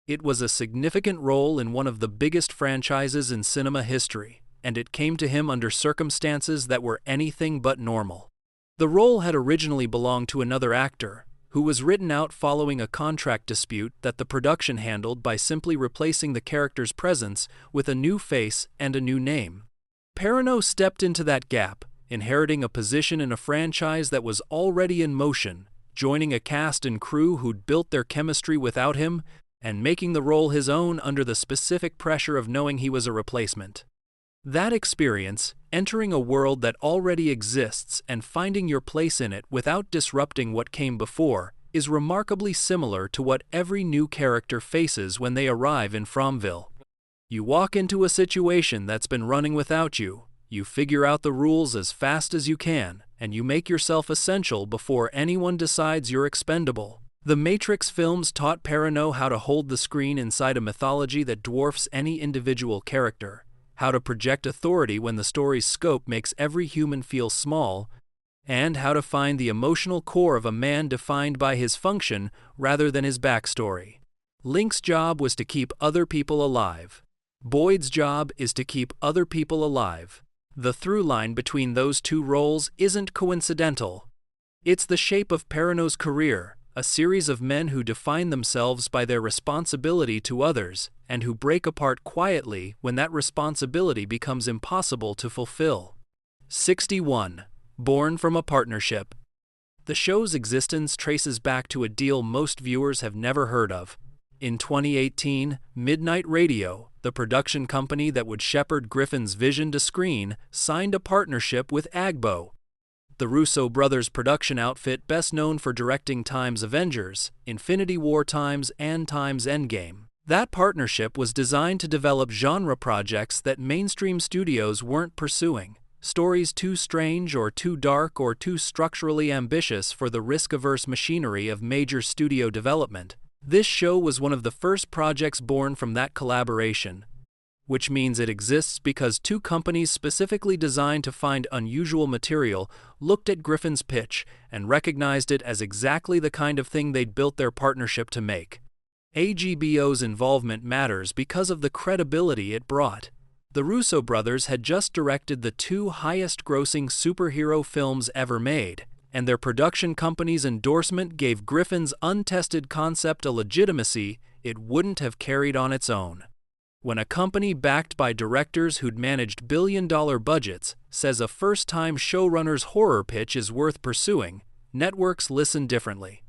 It was a significant role in one of the biggest franchises in cinema history, and it came to him under circumstances that were anything but normal. The role had originally belonged to another actor, who was written out following a contract dispute that the production handled by simply replacing the character's presence with a new face and a new name. Perrineau stepped into that gap, inheriting a position in a franchise that was already in motion, joining a cast and crew who'd built their chemistry without him, and making the role his own under the specific pressure of knowing he was a replacement. That experience, entering a world that already exists and finding your place in it without disrupting what came before, is remarkably similar to what every new character faces when they arrive in Fromville. You walk into a situation that's been running without you, you figure out the rules as fast as you can, and you make yourself essential before anyone decides you're expendable. The Matrix films taught Perrineau how to hold the screen inside a mythology that dwarfs any individual character, how to project authority when the story's scope makes every human feel small, and how to find the emotional core of a man defined by his function rather than his backstory. Link's job was to keep other people alive. Boyd's job is to keep other people alive. The through line between those two roles isn't coincidental. It's the shape of Perrineau's career, a series of men who define themselves by their responsibility to others, and who break apart quietly when that responsibility becomes impossible to fulfill. 61. Born from a partnership. The show's existence traces back to a deal most viewers have never heard of. In 2018, Midnight Radio, the production company that would shepherd Griffin's vision to screen, signed a partnership with Agbo, the Russo brothers' production outfit best known for directing Time's Avengers, Infinity War Times, and Time's Endgame. That partnership was designed to develop genre projects that mainstream studios weren't pursuing, stories too strange or too dark or too structurally ambitious for the risk-averse machinery of major studio development. This show was one of the first projects born from that collaboration, which means it exists because two companies specifically designed to find unusual material looked at Griffin's pitch and recognized it as exactly the kind of thing they'd built their partnership to make. AGBO's involvement matters because of the credibility it brought. The Russo brothers had just directed the two highest-grossing superhero films ever made, and their production company's endorsement gave Griffin's untested concept a legitimacy it wouldn't have carried on its own. When a company backed by directors who'd managed billion-dollar budgets says a first-time showrunner's horror pitch is worth pursuing, networks listen differently.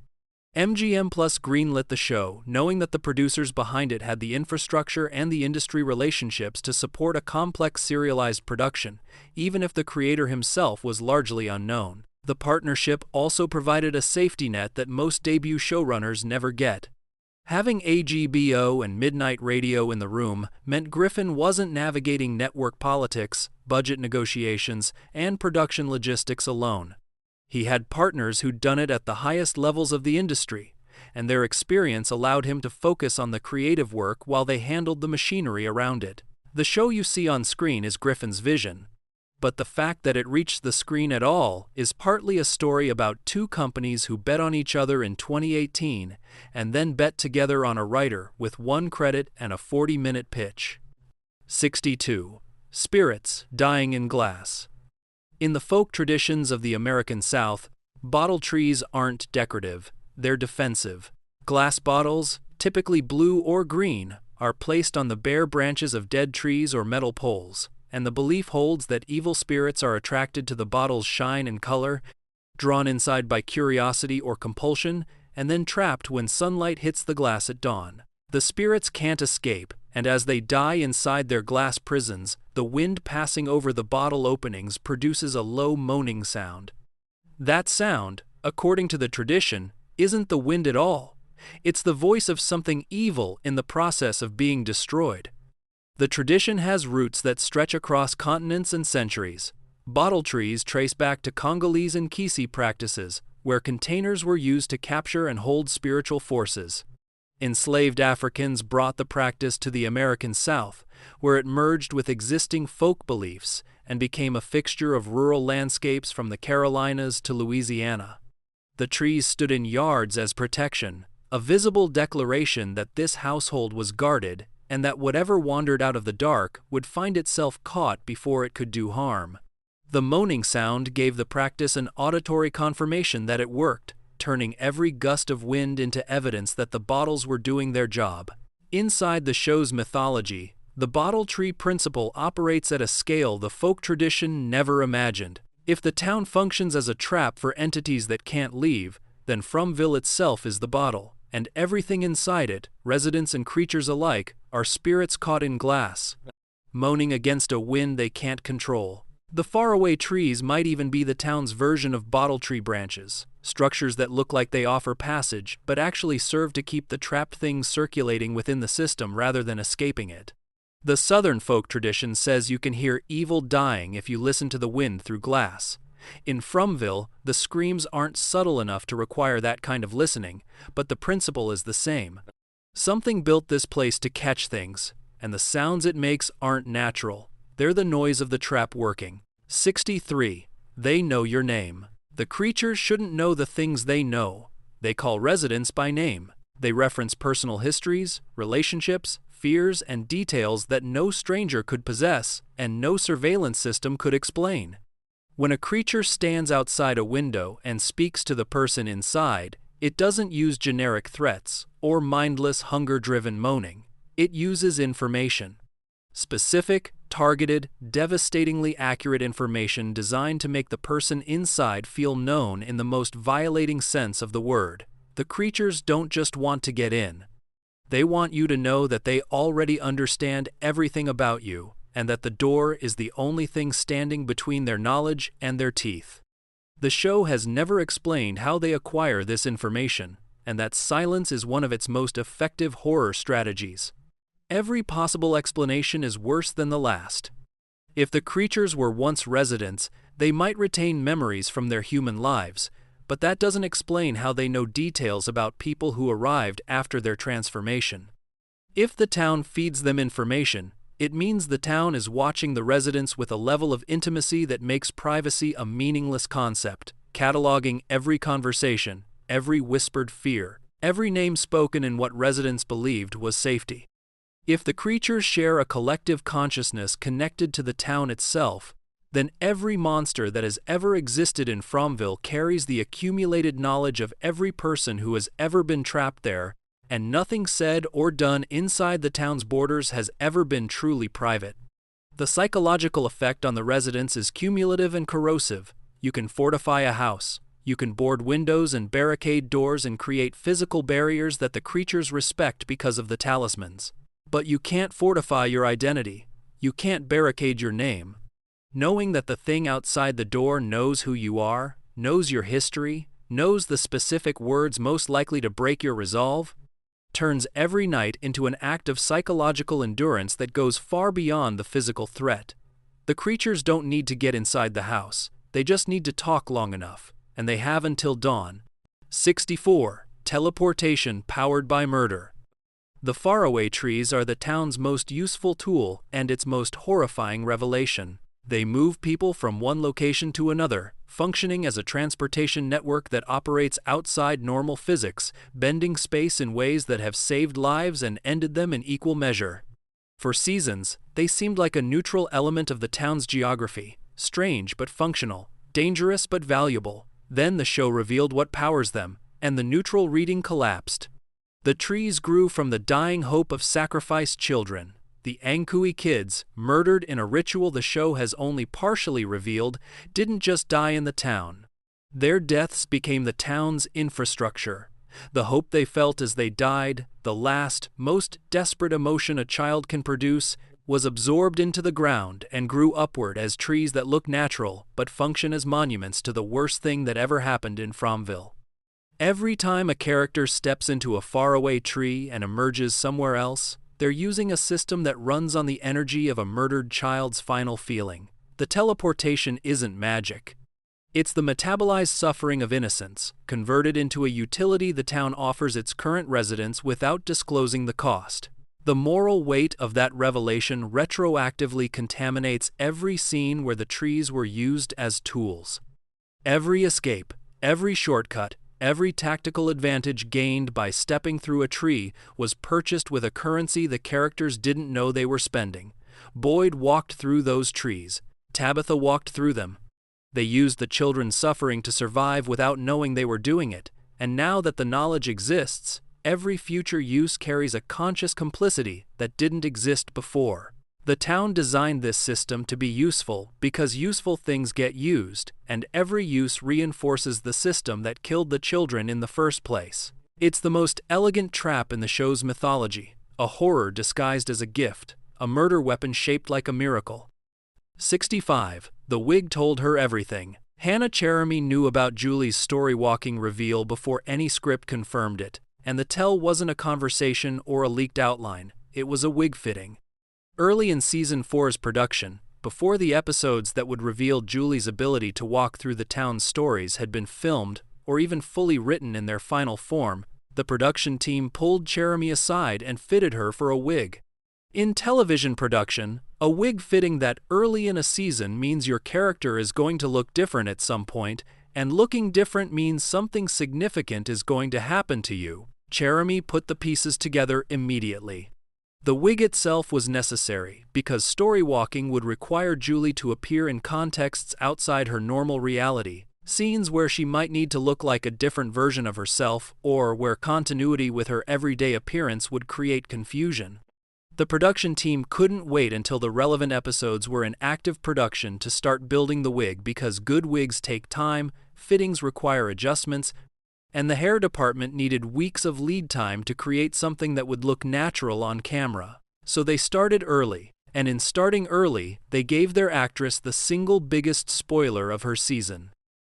MGM Plus greenlit the show, knowing that the producers behind it had the infrastructure and the industry relationships to support a complex serialized production, even if the creator himself was largely unknown. The partnership also provided a safety net that most debut showrunners never get. Having AGBO and Midnight Radio in the room meant Griffin wasn't navigating network politics, budget negotiations, and production logistics alone. He had partners who'd done it at the highest levels of the industry, and their experience allowed him to focus on the creative work while they handled the machinery around it. The show you see on screen is Griffin's vision, but the fact that it reached the screen at all is partly a story about two companies who bet on each other in 2018 and then bet together on a writer with one credit and a 40-minute pitch. 62. Spirits Dying in Glass. In the folk traditions of the American South, bottle trees aren't decorative, they're defensive. Glass bottles, typically blue or green, are placed on the bare branches of dead trees or metal poles, and the belief holds that evil spirits are attracted to the bottle's shine and color, drawn inside by curiosity or compulsion, and then trapped when sunlight hits the glass at dawn. The spirits can't escape, and as they die inside their glass prisons, the wind passing over the bottle openings produces a low moaning sound. That sound, according to the tradition, isn't the wind at all. It's the voice of something evil in the process of being destroyed. The tradition has roots that stretch across continents and centuries. Bottle trees trace back to Congolese and Kisi practices, where containers were used to capture and hold spiritual forces. Enslaved Africans brought the practice to the American South, where it merged with existing folk beliefs and became a fixture of rural landscapes from the Carolinas to Louisiana. The trees stood in yards as protection, a visible declaration that this household was guarded and that whatever wandered out of the dark would find itself caught before it could do harm. The moaning sound gave the practice an auditory confirmation that it worked, turning every gust of wind into evidence that the bottles were doing their job. Inside the show's mythology, the bottle tree principle operates at a scale the folk tradition never imagined. If the town functions as a trap for entities that can't leave, then Fromville itself is the bottle, and everything inside it, residents and creatures alike, are spirits caught in glass, moaning against a wind they can't control. The Faraway Trees might even be the town's version of bottle tree branches, structures that look like they offer passage but actually serve to keep the trapped things circulating within the system rather than escaping it. The Southern folk tradition says you can hear evil dying if you listen to the wind through glass. In Fromville, the screams aren't subtle enough to require that kind of listening, but the principle is the same. Something built this place to catch things, and the sounds it makes aren't natural. They're the noise of the trap working. 63. They know your name. The creatures shouldn't know the things they know. They call residents by name. They reference personal histories, relationships, fears, and details that no stranger could possess and no surveillance system could explain. When a creature stands outside a window and speaks to the person inside, it doesn't use generic threats or mindless hunger-driven moaning. It uses information. Specific, targeted, devastatingly accurate information designed to make the person inside feel known in the most violating sense of the word. The creatures don't just want to get in. They want you to know that they already understand everything about you, and that the door is the only thing standing between their knowledge and their teeth. The show has never explained how they acquire this information, and that silence is one of its most effective horror strategies. Every possible explanation is worse than the last. If the creatures were once residents, they might retain memories from their human lives, but that doesn't explain how they know details about people who arrived after their transformation. If the town feeds them information, it means the town is watching the residents with a level of intimacy that makes privacy a meaningless concept, cataloging every conversation, every whispered fear, every name spoken in what residents believed was safety. If the creatures share a collective consciousness connected to the town itself, then every monster that has ever existed in Fromville carries the accumulated knowledge of every person who has ever been trapped there and nothing said or done inside the town's borders has ever been truly private. The psychological effect on the residents is cumulative and corrosive. You can fortify a house. You can board windows and barricade doors and create physical barriers that the creatures respect because of the talismans. But you can't fortify your identity. You can't barricade your name. Knowing that the thing outside the door knows who you are, knows your history, knows the specific words most likely to break your resolve, turns every night into an act of psychological endurance that goes far beyond the physical threat. The creatures don't need to get inside the house. They just need to talk long enough, and they have until dawn. 64. Teleportation powered by murder. The Faraway Trees are the town's most useful tool and its most horrifying revelation. They move people from one location to another, functioning as a transportation network that operates outside normal physics, bending space in ways that have saved lives and ended them in equal measure. For seasons, they seemed like a neutral element of the town's geography, strange but functional, dangerous but valuable. Then the show revealed what powers them, and the neutral reading collapsed. The trees grew from the dying hope of sacrificed children. The Anghkooey kids, murdered in a ritual the show has only partially revealed, didn't just die in the town. Their deaths became the town's infrastructure. The hope they felt as they died, the last, most desperate emotion a child can produce, was absorbed into the ground and grew upward as trees that look natural but function as monuments to the worst thing that ever happened in Fromville. Every time a character steps into a faraway tree and emerges somewhere else, they're using a system that runs on the energy of a murdered child's final feeling. The teleportation isn't magic. It's the metabolized suffering of innocence, converted into a utility the town offers its current residents without disclosing the cost. The moral weight of that revelation retroactively contaminates every scene where the trees were used as tools. Every escape, every shortcut, every tactical advantage gained by stepping through a tree was purchased with a currency the characters didn't know they were spending. Boyd walked through those trees. Tabitha walked through them. They used the children's suffering to survive without knowing they were doing it, and now that the knowledge exists, every future use carries a conscious complicity that didn't exist before. The town designed this system to be useful because useful things get used, and every use reinforces the system that killed the children in the first place. It's the most elegant trap in the show's mythology, a horror disguised as a gift, a murder weapon shaped like a miracle. 65. The wig told her everything. Hannah Cherami knew about Julie's story-walking reveal before any script confirmed it, and the tell wasn't a conversation or a leaked outline, it was a wig fitting. Early in Season 4's production, before the episodes that would reveal Julie's ability to walk through the town's stories had been filmed or even fully written in their final form, the production team pulled Cherami aside and fitted her for a wig. In television production, a wig fitting that early in a season means your character is going to look different at some point, and looking different means something significant is going to happen to you. Cherami put the pieces together immediately. The wig itself was necessary because story-walking would require Julie to appear in contexts outside her normal reality, scenes where she might need to look like a different version of herself or where continuity with her everyday appearance would create confusion. The production team couldn't wait until the relevant episodes were in active production to start building the wig because good wigs take time, fittings require adjustments, and the hair department needed weeks of lead time to create something that would look natural on camera. So they started early, and in starting early, they gave their actress the single biggest spoiler of her season.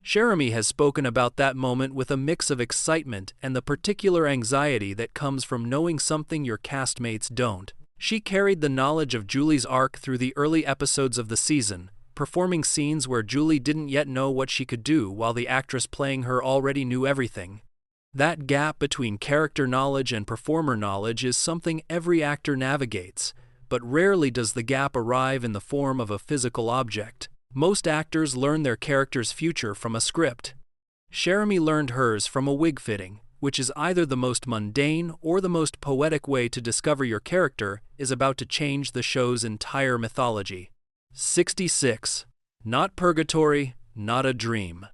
Cherami has spoken about that moment with a mix of excitement and the particular anxiety that comes from knowing something your castmates don't. She carried the knowledge of Julie's arc through the early episodes of the season, performing scenes where Julie didn't yet know what she could do while the actress playing her already knew everything. That gap between character knowledge and performer knowledge is something every actor navigates, but rarely does the gap arrive in the form of a physical object. Most actors learn their character's future from a script. Cherami learned hers from a wig fitting, which is either the most mundane or the most poetic way to discover your character is about to change the show's entire mythology. 66. Not purgatory, not a dream.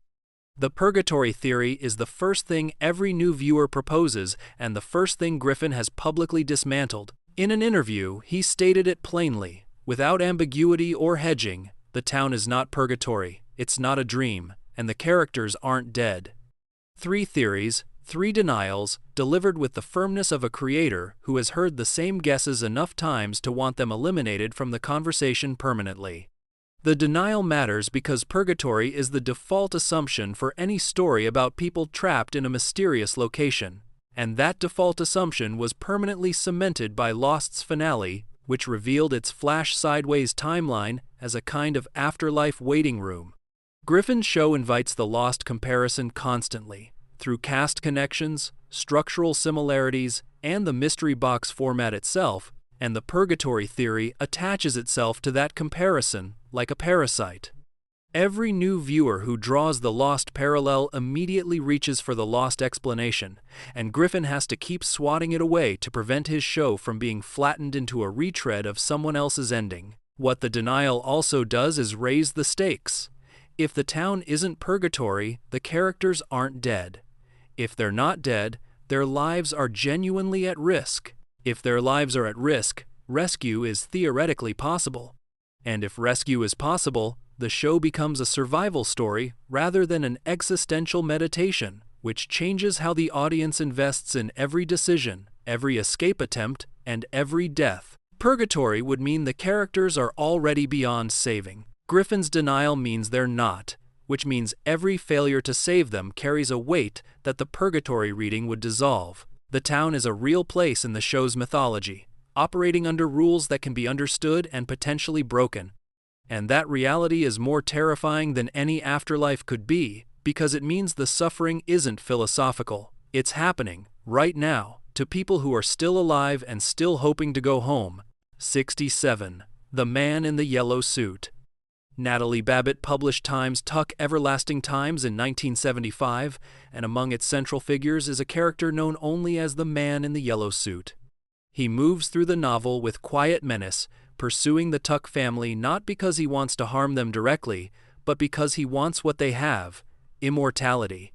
The purgatory theory is the first thing every new viewer proposes and the first thing Griffin has publicly dismantled. In an interview, he stated it plainly, without ambiguity or hedging: the town is not purgatory, it's not a dream, and the characters aren't dead. 3 theories, 3 denials, delivered with the firmness of a creator who has heard the same guesses enough times to want them eliminated from the conversation permanently. The denial matters because purgatory is the default assumption for any story about people trapped in a mysterious location, and that default assumption was permanently cemented by Lost's finale, which revealed its flash sideways timeline as a kind of afterlife waiting room. Griffin's show invites the Lost comparison constantly, through cast connections, structural similarities, and the mystery box format itself, and the purgatory theory attaches itself to that comparison like a parasite. Every new viewer who draws the Lost parallel immediately reaches for the Lost explanation, and Griffin has to keep swatting it away to prevent his show from being flattened into a retread of someone else's ending. What the denial also does is raise the stakes. If the town isn't purgatory, the characters aren't dead. If they're not dead, their lives are genuinely at risk. If their lives are at risk, rescue is theoretically possible. And if rescue is possible, the show becomes a survival story rather than an existential meditation, which changes how the audience invests in every decision, every escape attempt, and every death. Purgatory would mean the characters are already beyond saving. Griffin's denial means they're not, which means every failure to save them carries a weight that the purgatory reading would dissolve. The town is a real place in the show's mythology, operating under rules that can be understood and potentially broken. And that reality is more terrifying than any afterlife could be, because it means the suffering isn't philosophical. It's happening, right now, to people who are still alive and still hoping to go home. 67. The Man in the Yellow Suit. Natalie Babbitt published Time's Tuck Everlasting Times in 1975, and among its central figures is a character known only as the Man in the Yellow Suit. He moves through the novel with quiet menace, pursuing the Tuck family not because he wants to harm them directly, but because he wants what they have: immortality.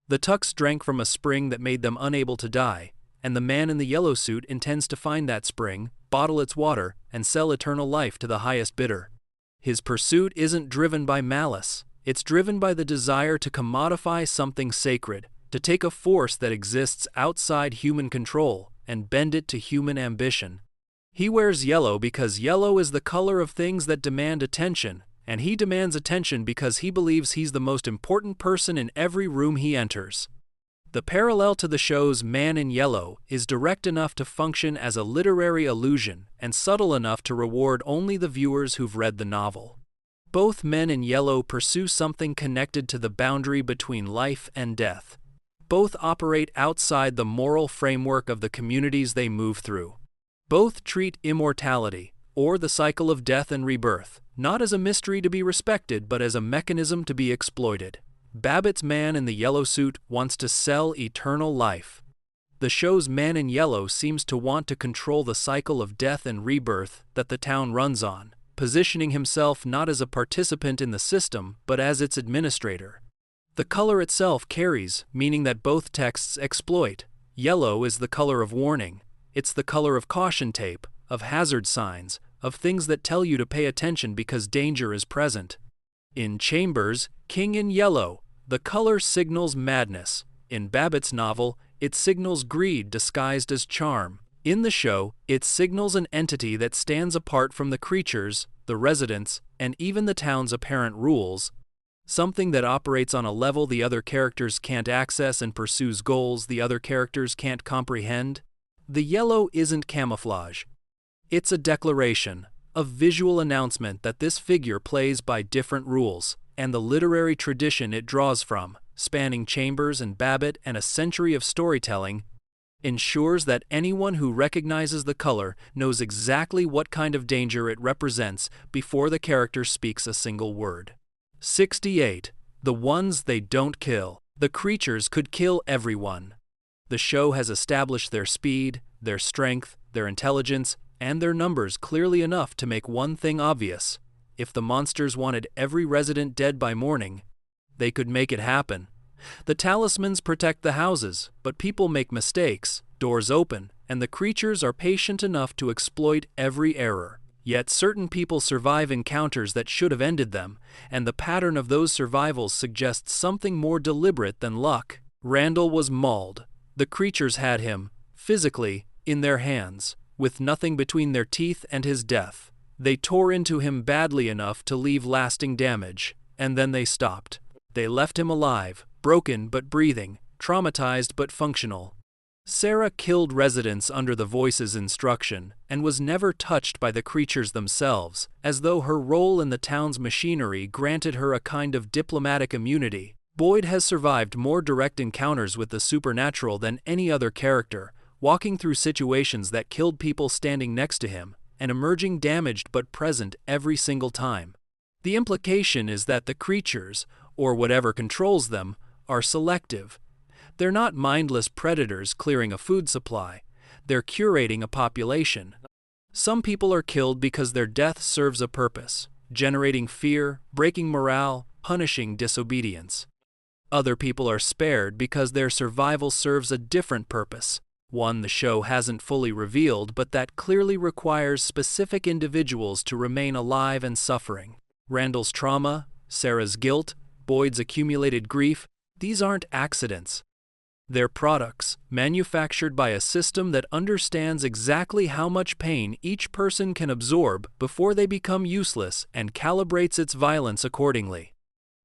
The Tucks drank from a spring that made them unable to die, and the Man in the Yellow Suit intends to find that spring, bottle its water, and sell eternal life to the highest bidder. His pursuit isn't driven by malice, it's driven by the desire to commodify something sacred, to take a force that exists outside human control and bend it to human ambition. He wears yellow because yellow is the color of things that demand attention, and he demands attention because he believes he's the most important person in every room he enters. The parallel to the show's Man in Yellow is direct enough to function as a literary allusion and subtle enough to reward only the viewers who've read the novel. Both Men in Yellow pursue something connected to the boundary between life and death. Both operate outside the moral framework of the communities they move through. Both treat immortality, or the cycle of death and rebirth, not as a mystery to be respected but as a mechanism to be exploited. Babbitt's Man in the Yellow Suit wants to sell eternal life. The show's Man in Yellow seems to want to control the cycle of death and rebirth that the town runs on, positioning himself not as a participant in the system but as its administrator. The color itself carries, meaning that both texts exploit. Yellow is the color of warning. It's the color of caution tape, of hazard signs, of things that tell you to pay attention because danger is present. In Chambers, King in Yellow, the color signals madness. In Babbitt's novel, it signals greed disguised as charm. In the show, it signals an entity that stands apart from the creatures, the residents, and even the town's apparent rules. Something that operates on a level the other characters can't access and pursues goals the other characters can't comprehend. The yellow isn't camouflage. It's a declaration, a visual announcement that this figure plays by different rules, and the literary tradition it draws from, spanning Chambers and Babbitt and a century of storytelling, ensures that anyone who recognizes the color knows exactly what kind of danger it represents before the character speaks a single word. 68. The Ones They Don't Kill. The creatures could kill everyone. The show has established their speed, their strength, their intelligence, and their numbers clearly enough to make one thing obvious. If the monsters wanted every resident dead by morning, they could make it happen. The talismans protect the houses, but people make mistakes, doors open, and the creatures are patient enough to exploit every error. Yet certain people survive encounters that should have ended them, and the pattern of those survivals suggests something more deliberate than luck. Randall was mauled. The creatures had him, physically, in their hands, with nothing between their teeth and his death. They tore into him badly enough to leave lasting damage, and then they stopped. They left him alive, broken but breathing, traumatized but functional. Sara killed residents under the Voice's instruction and was never touched by the creatures themselves, as though her role in the town's machinery granted her a kind of diplomatic immunity. Boyd has survived more direct encounters with the supernatural than any other character, walking through situations that killed people standing next to him, and emerging damaged but present every single time. The implication is that the creatures, or whatever controls them, are selective. They're not mindless predators clearing a food supply. They're curating a population. Some people are killed because their death serves a purpose, generating fear, breaking morale, punishing disobedience. Other people are spared because their survival serves a different purpose, one the show hasn't fully revealed but that clearly requires specific individuals to remain alive and suffering. Randall's trauma, Sara's guilt, Boyd's accumulated grief, these aren't accidents. They're products, manufactured by a system that understands exactly how much pain each person can absorb before they become useless and calibrates its violence accordingly.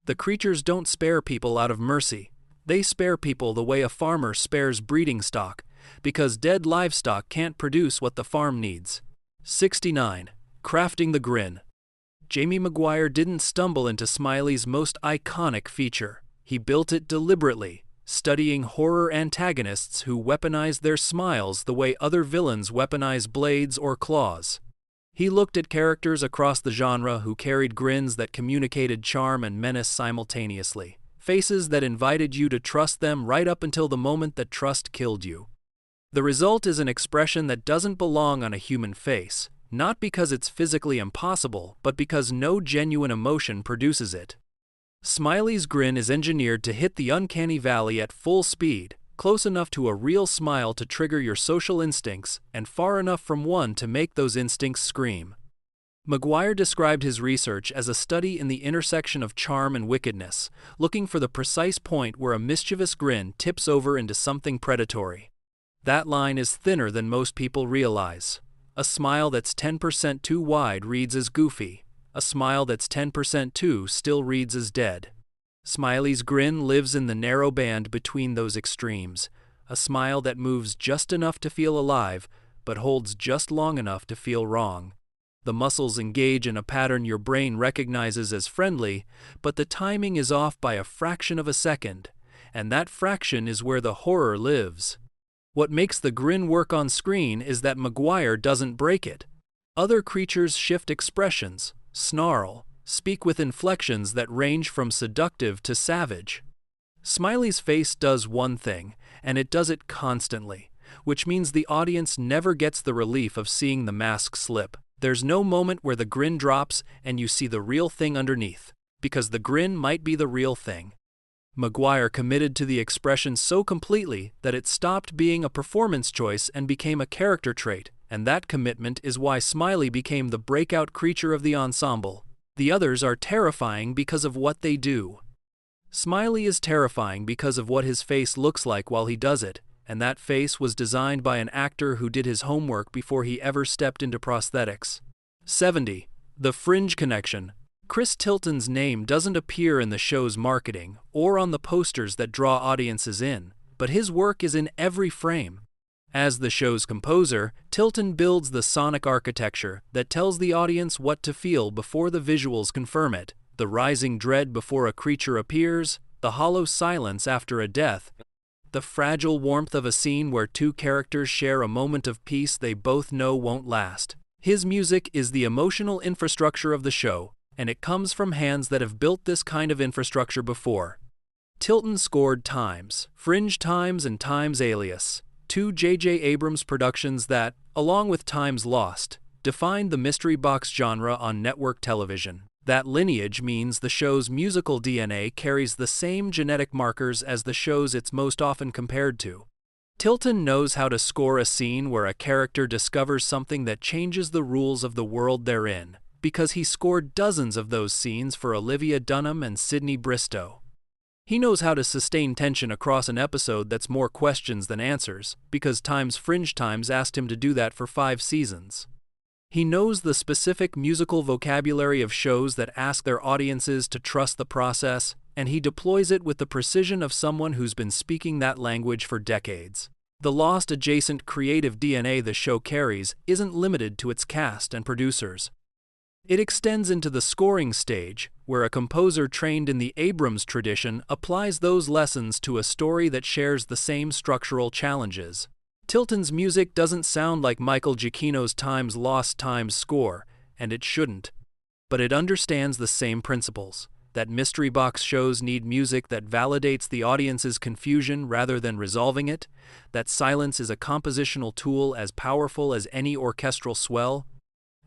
The creatures don't spare people out of mercy. They spare people the way a farmer spares breeding stock, because dead livestock can't produce what the farm needs. 69. Crafting the Grin. Jamie Maguire didn't stumble into Smiley's most iconic feature. He built it deliberately, studying horror antagonists who weaponize their smiles the way other villains weaponize blades or claws. He looked at characters across the genre who carried grins that communicated charm and menace simultaneously, faces that invited you to trust them right up until the moment that trust killed you. The result is an expression that doesn't belong on a human face, not because it's physically impossible, but because no genuine emotion produces it. Smiley's grin is engineered to hit the uncanny valley at full speed, close enough to a real smile to trigger your social instincts, and far enough from one to make those instincts scream. Maguire described his research as a study in the intersection of charm and wickedness, looking for the precise point where a mischievous grin tips over into something predatory. That line is thinner than most people realize. A smile that's 10% too wide reads as goofy. A smile that's 10% too still reads as dead. Smiley's grin lives in the narrow band between those extremes, a smile that moves just enough to feel alive, but holds just long enough to feel wrong. The muscles engage in a pattern your brain recognizes as friendly, but the timing is off by a fraction of a second, and that fraction is where the horror lives. What makes the grin work on screen is that Maguire doesn't break it. Other creatures shift expressions, snarl, speak with inflections that range from seductive to savage. Smiley's face does one thing, and it does it constantly, which means the audience never gets the relief of seeing the mask slip. There's no moment where the grin drops and you see the real thing underneath, because the grin might be the real thing. Maguire committed to the expression so completely that it stopped being a performance choice and became a character trait, and that commitment is why Smiley became the breakout creature of the ensemble. The others are terrifying because of what they do. Smiley is terrifying because of what his face looks like while he does it, and that face was designed by an actor who did his homework before he ever stepped into prosthetics. 70. The Fringe Connection. Chris Tilton's name doesn't appear in the show's marketing or on the posters that draw audiences in, but his work is in every frame. As the show's composer, Tilton builds the sonic architecture that tells the audience what to feel before the visuals confirm it, the rising dread before a creature appears, the hollow silence after a death, the fragile warmth of a scene where two characters share a moment of peace they both know won't last. His music is the emotional infrastructure of the show, and it comes from hands that have built this kind of infrastructure before. Tilton scored Times, Fringe Times and Times Alias, two J.J. Abrams productions that, along with Times Lost, defined the mystery box genre on network television. That lineage means the show's musical DNA carries the same genetic markers as the shows it's most often compared to. Tilton knows how to score a scene where a character discovers something that changes the rules of the world they're in, because he scored dozens of those scenes for Olivia Dunham and Sydney Bristow. He knows how to sustain tension across an episode that's more questions than answers, because Fringe Times asked him to do that for 5 seasons. He knows the specific musical vocabulary of shows that ask their audiences to trust the process, and he deploys it with the precision of someone who's been speaking that language for decades. The lost adjacent creative DNA the show carries isn't limited to its cast and producers. It extends into the scoring stage, where a composer trained in the Abrams tradition applies those lessons to a story that shares the same structural challenges. Tilton's music doesn't sound like Michael Giacchino's Time's Lost Times score, and it shouldn't. But it understands the same principles, that mystery box shows need music that validates the audience's confusion rather than resolving it, that silence is a compositional tool as powerful as any orchestral swell,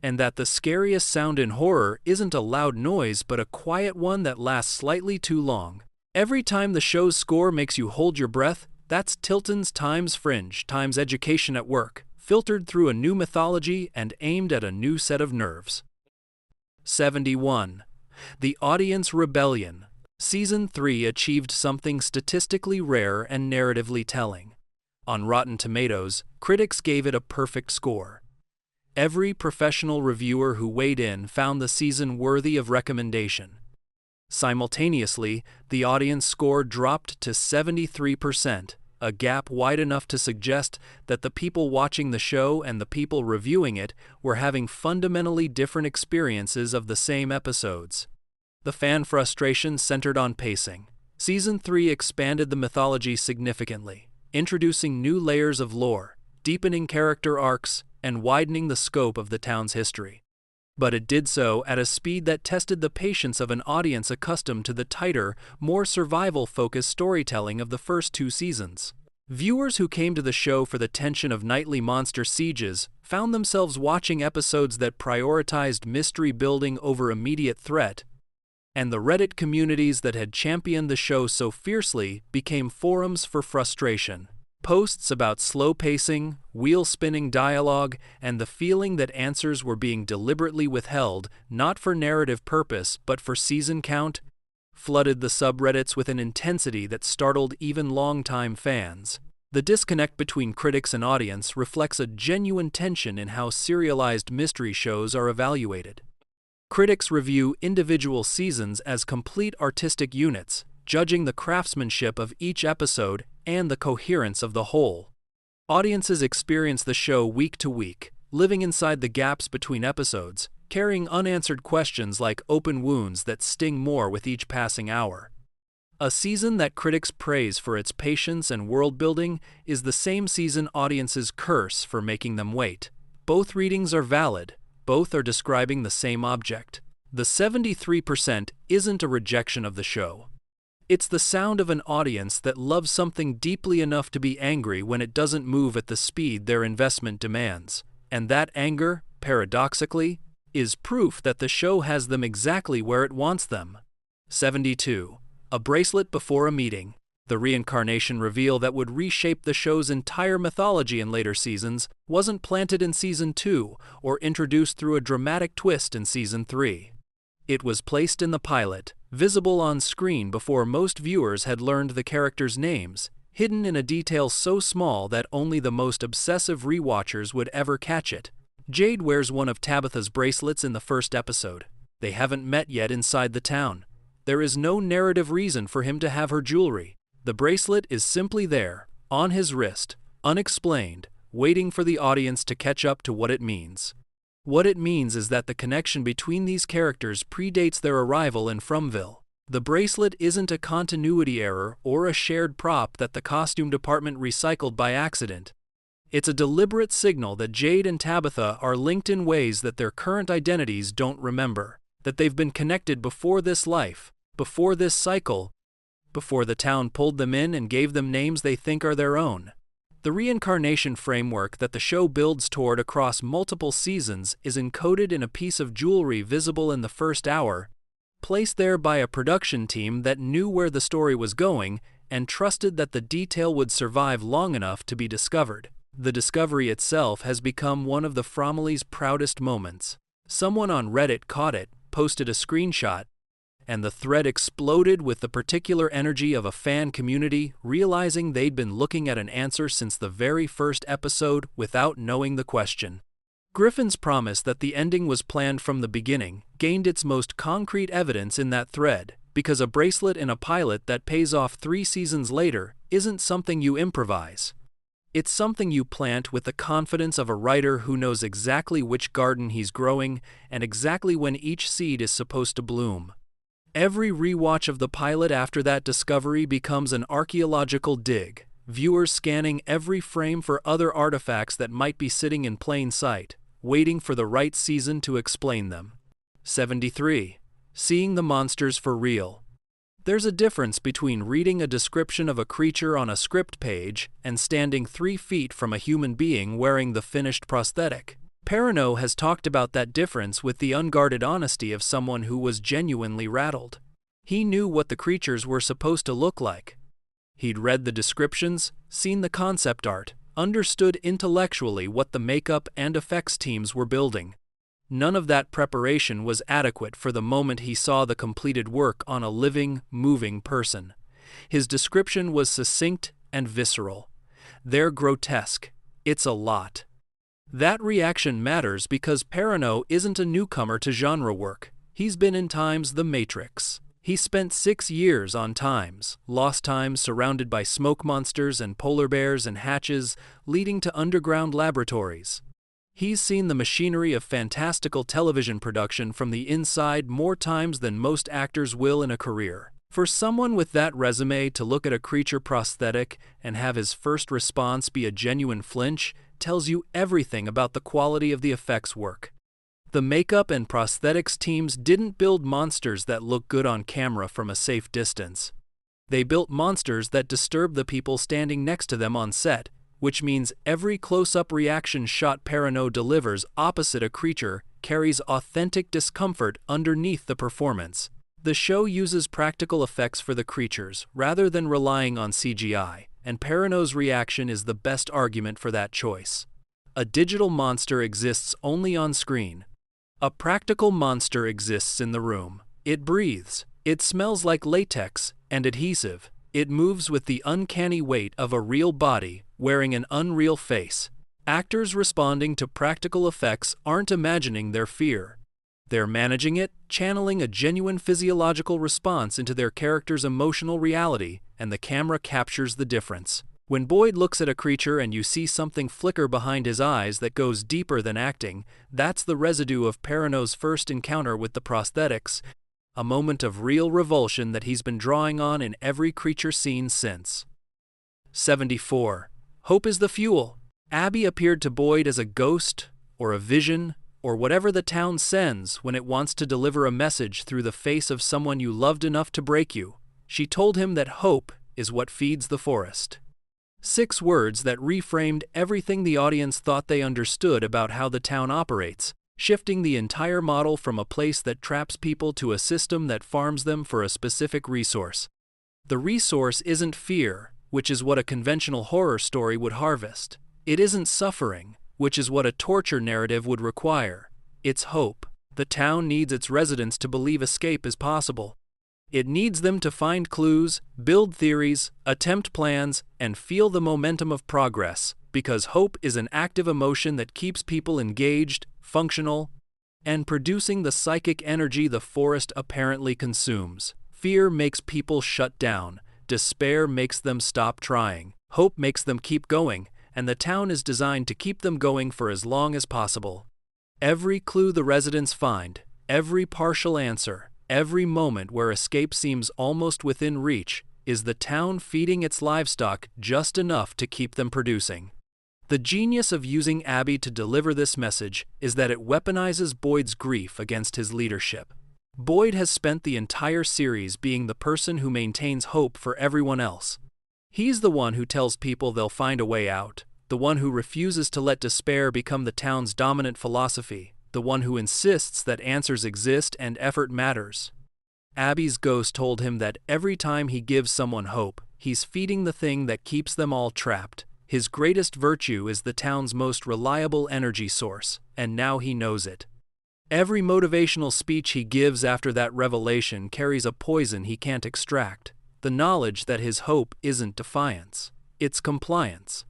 and that the scariest sound in horror isn't a loud noise but a quiet one that lasts slightly too long. Every time the show's score makes you hold your breath, that's Tilton's Fringe Times education at work, filtered through a new mythology and aimed at a new set of nerves. 71. The Audience Rebellion. Season 3 achieved something statistically rare and narratively telling. On Rotten Tomatoes, critics gave it a perfect score. Every professional reviewer who weighed in found the season worthy of recommendation. Simultaneously, the audience score dropped to 73%, a gap wide enough to suggest that the people watching the show and the people reviewing it were having fundamentally different experiences of the same episodes. The fan frustration centered on pacing. Season 3 expanded the mythology significantly, introducing new layers of lore, deepening character arcs, and widening the scope of the town's history. But it did so at a speed that tested the patience of an audience accustomed to the tighter, more survival-focused storytelling of the first 2 seasons. Viewers who came to the show for the tension of nightly monster sieges found themselves watching episodes that prioritized mystery building over immediate threat, and the Reddit communities that had championed the show so fiercely became forums for frustration. Posts about slow pacing, wheel-spinning dialogue, and the feeling that answers were being deliberately withheld, not for narrative purpose but for season count, flooded the subreddits with an intensity that startled even longtime fans. The disconnect between critics and audience reflects a genuine tension in how serialized mystery shows are evaluated. Critics review individual seasons as complete artistic units, judging the craftsmanship of each episode and the coherence of the whole. Audiences experience the show week to week, living inside the gaps between episodes, carrying unanswered questions like open wounds that sting more with each passing hour. A season that critics praise for its patience and world-building is the same season audiences curse for making them wait. Both readings are valid. Both are describing the same object. The 73% isn't a rejection of the show. It's the sound of an audience that loves something deeply enough to be angry when it doesn't move at the speed their investment demands. And that anger, paradoxically, is proof that the show has them exactly where it wants them. 72. A bracelet before a meeting. The reincarnation reveal that would reshape the show's entire mythology in later seasons wasn't planted in Season 2 or introduced through a dramatic twist in Season 3. It was placed in the pilot, visible on screen before most viewers had learned the characters' names, hidden in a detail so small that only the most obsessive rewatchers would ever catch it. Jade wears one of Tabitha's bracelets in the first episode. They haven't met yet inside the town. There is no narrative reason for him to have her jewelry. The bracelet is simply there, on his wrist, unexplained, waiting for the audience to catch up to what it means. What it means is that the connection between these characters predates their arrival in Fromville. The bracelet isn't a continuity error or a shared prop that the costume department recycled by accident. It's a deliberate signal that Jade and Tabitha are linked in ways that their current identities don't remember, that they've been connected before this life, before this cycle, before the town pulled them in and gave them names they think are their own. The reincarnation framework that the show builds toward across multiple seasons is encoded in a piece of jewelry visible in the first hour, placed there by a production team that knew where the story was going and trusted that the detail would survive long enough to be discovered. The discovery itself has become one of the Fromily's proudest moments. Someone on Reddit caught it, posted a screenshot, and the thread exploded with the particular energy of a fan community realizing they'd been looking at an answer since the very first episode without knowing the question. Griffin's promise that the ending was planned from the beginning gained its most concrete evidence in that thread, because a bracelet in a pilot that pays off 3 seasons later isn't something you improvise. It's something you plant with the confidence of a writer who knows exactly which garden he's growing and exactly when each seed is supposed to bloom. Every rewatch of the pilot after that discovery becomes an archaeological dig, viewers scanning every frame for other artifacts that might be sitting in plain sight, waiting for the right season to explain them. 73. Seeing the monsters for real. There's a difference between reading a description of a creature on a script page and standing 3 feet from a human being wearing the finished prosthetic. Perrineau has talked about that difference with the unguarded honesty of someone who was genuinely rattled. He knew what the creatures were supposed to look like. He'd read the descriptions, seen the concept art, understood intellectually what the makeup and effects teams were building. None of that preparation was adequate for the moment he saw the completed work on a living, moving person. His description was succinct and visceral. They're grotesque. It's a lot. That reaction matters because Perrineau isn't a newcomer to genre work. He's been in Time's The Matrix. He spent 6 years on Time's Lost Times, surrounded by smoke monsters and polar bears and hatches leading to underground laboratories. He's seen the machinery of fantastical television production from the inside more times than most actors will in a career. For someone with that resume to look at a creature prosthetic and have his first response be a genuine flinch tells you everything about the quality of the effects work. The makeup and prosthetics teams didn't build monsters that look good on camera from a safe distance. They built monsters that disturb the people standing next to them on set, which means every close-up reaction shot Perrineau delivers opposite a creature carries authentic discomfort underneath the performance. The show uses practical effects for the creatures rather than relying on CGI, and Perrineau's reaction is the best argument for that choice. A digital monster exists only on screen. A practical monster exists in the room. It breathes. It smells like latex and adhesive. It moves with the uncanny weight of a real body, wearing an unreal face. Actors responding to practical effects aren't imagining their fear. They're managing it, channeling a genuine physiological response into their character's emotional reality, and the camera captures the difference. When Boyd looks at a creature and you see something flicker behind his eyes that goes deeper than acting, that's the residue of Perrineau's first encounter with the prosthetics, a moment of real revulsion that he's been drawing on in every creature scene since. 74. Hope is the fuel. Abby appeared to Boyd as a ghost, or a vision, or whatever the town sends when it wants to deliver a message through the face of someone you loved enough to break you. She told him that hope is what feeds the forest. 6 words that reframed everything the audience thought they understood about how the town operates, shifting the entire model from a place that traps people to a system that farms them for a specific resource. The resource isn't fear, which is what a conventional horror story would harvest. It isn't suffering, which is what a torture narrative would require. It's hope. The town needs its residents to believe escape is possible. It needs them to find clues, build theories, attempt plans, and feel the momentum of progress, because hope is an active emotion that keeps people engaged, functional, and producing the psychic energy the forest apparently consumes. Fear makes people shut down. Despair makes them stop trying. Hope makes them keep going, and the town is designed to keep them going for as long as possible. Every clue the residents find, every partial answer, every moment where escape seems almost within reach, is the town feeding its livestock just enough to keep them producing. The genius of using Abby to deliver this message is that it weaponizes Boyd's grief against his leadership. Boyd has spent the entire series being the person who maintains hope for everyone else. He's the one who tells people they'll find a way out, the one who refuses to let despair become the town's dominant philosophy, the one who insists that answers exist and effort matters. Abby's ghost told him that every time he gives someone hope, he's feeding the thing that keeps them all trapped. His greatest virtue is the town's most reliable energy source, and now he knows it. Every motivational speech he gives after that revelation carries a poison he can't extract, the knowledge that his hope isn't defiance, it's compliance.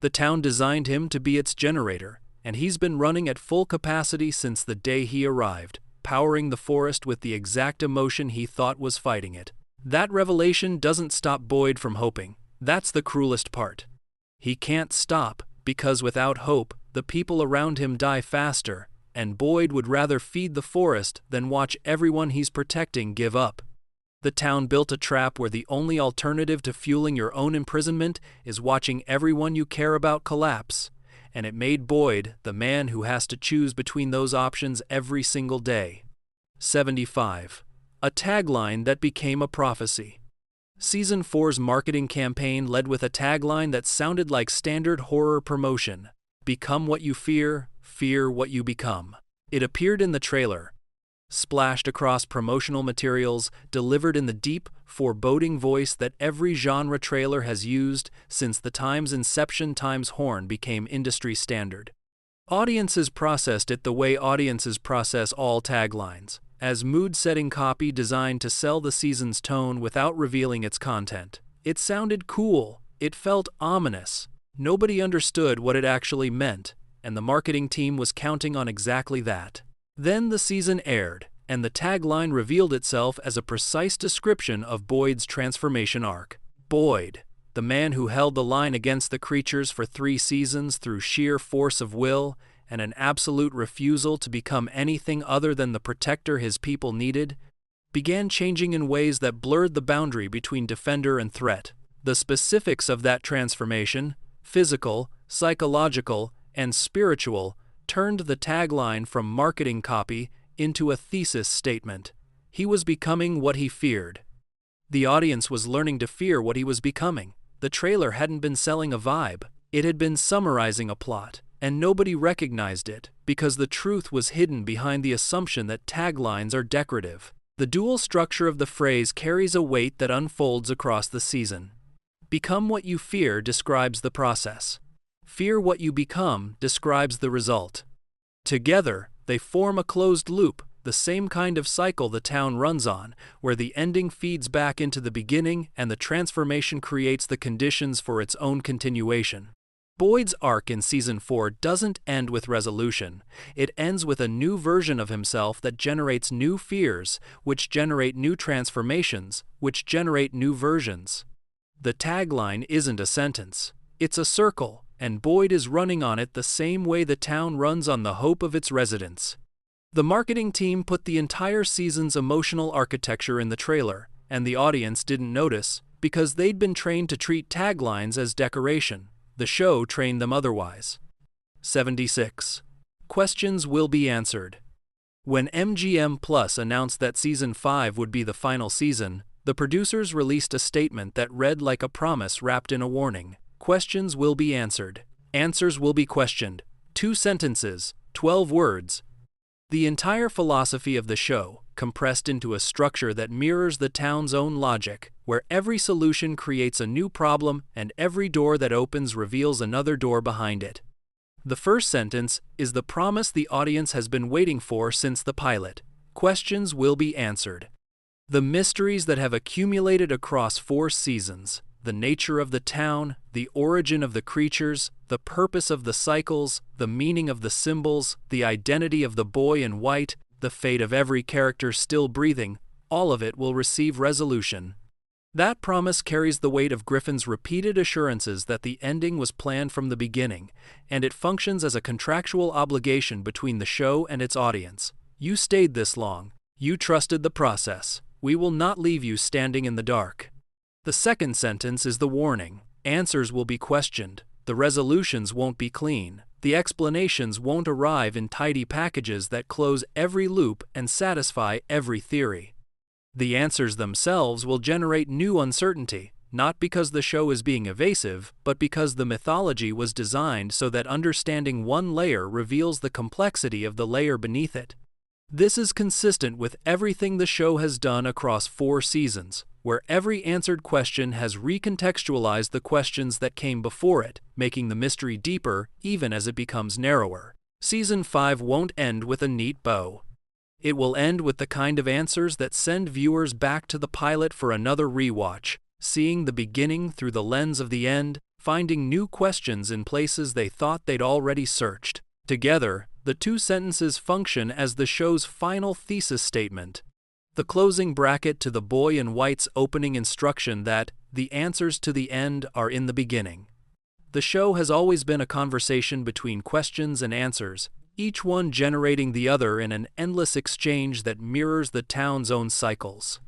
The town designed him to be its generator, and he's been running at full capacity since the day he arrived, powering the forest with the exact emotion he thought was fighting it. That revelation doesn't stop Boyd from hoping. That's the cruelest part. He can't stop, because without hope, the people around him die faster, and Boyd would rather feed the forest than watch everyone he's protecting give up. The town built a trap where the only alternative to fueling your own imprisonment is watching everyone you care about collapse, and it made Boyd the man who has to choose between those options every single day. 75. A tagline that became a prophecy. Season 4's marketing campaign led with a tagline that sounded like standard horror promotion: "Become what you fear, fear what you become." It appeared in the trailer, splashed across promotional materials, delivered in the deep, foreboding voice that every genre trailer has used since the time's inception times horn became industry standard. Audiences processed it the way audiences process all taglines, as mood-setting copy designed to sell the season's tone without revealing its content. It sounded cool, it felt ominous, nobody understood what it actually meant, and the marketing team was counting on exactly that. Then the season aired, and the tagline revealed itself as a precise description of Boyd's transformation arc. Boyd, the man who held the line against the creatures for 3 seasons through sheer force of will and an absolute refusal to become anything other than the protector his people needed, began changing in ways that blurred the boundary between defender and threat. The specifics of that transformation, physical, psychological, and spiritual, turned the tagline from marketing copy into a thesis statement. He was becoming what he feared. The audience was learning to fear what he was becoming. The trailer hadn't been selling a vibe, it had been summarizing a plot, and nobody recognized it because the truth was hidden behind the assumption that taglines are decorative. The dual structure of the phrase carries a weight that unfolds across the season. Become what you fear describes the process. Fear what you become describes the result. Together, they form a closed loop, the same kind of cycle the town runs on, where the ending feeds back into the beginning and the transformation creates the conditions for its own continuation. Boyd's arc in Season 4 doesn't end with resolution. It ends with a new version of himself that generates new fears, which generate new transformations, which generate new versions. The tagline isn't a sentence. It's a circle, and Boyd is running on it the same way the town runs on the hope of its residents. The marketing team put the entire season's emotional architecture in the trailer, and the audience didn't notice, because they'd been trained to treat taglines as decoration. The show trained them otherwise. 76. Questions will be answered. When MGM Plus announced that Season 5 would be the final season, the producers released a statement that read like a promise wrapped in a warning. Questions will be answered. Answers will be questioned. 2 sentences, 12 words. The entire philosophy of the show, compressed into a structure that mirrors the town's own logic, where every solution creates a new problem and every door that opens reveals another door behind it. The first sentence is the promise the audience has been waiting for since the pilot. Questions will be answered. The mysteries that have accumulated across 4 seasons, the nature of the town, the origin of the creatures, the purpose of the cycles, the meaning of the symbols, the identity of the boy in white, the fate of every character still breathing, all of it will receive resolution. That promise carries the weight of Griffin's repeated assurances that the ending was planned from the beginning, and it functions as a contractual obligation between the show and its audience. You stayed this long. You trusted the process. We will not leave you standing in the dark. The second sentence is the warning. Answers will be questioned. The resolutions won't be clean. The explanations won't arrive in tidy packages that close every loop and satisfy every theory. The answers themselves will generate new uncertainty. not because the show is being evasive, but because the mythology was designed so that understanding one layer reveals the complexity of the layer beneath it. This is consistent with everything the show has done across 4 seasons, where every answered question has recontextualized the questions that came before it, making the mystery deeper even as it becomes narrower. Season 5 won't end with a neat bow. It will end with the kind of answers that send viewers back to the pilot for another rewatch, seeing the beginning through the lens of the end, finding new questions in places they thought they'd already searched. Together, the 2 sentences function as the show's final thesis statement. The closing bracket to the boy in white's opening instruction that the answers to the end are in the beginning. The show has always been a conversation between questions and answers, each one generating the other in an endless exchange that mirrors the town's own cycles.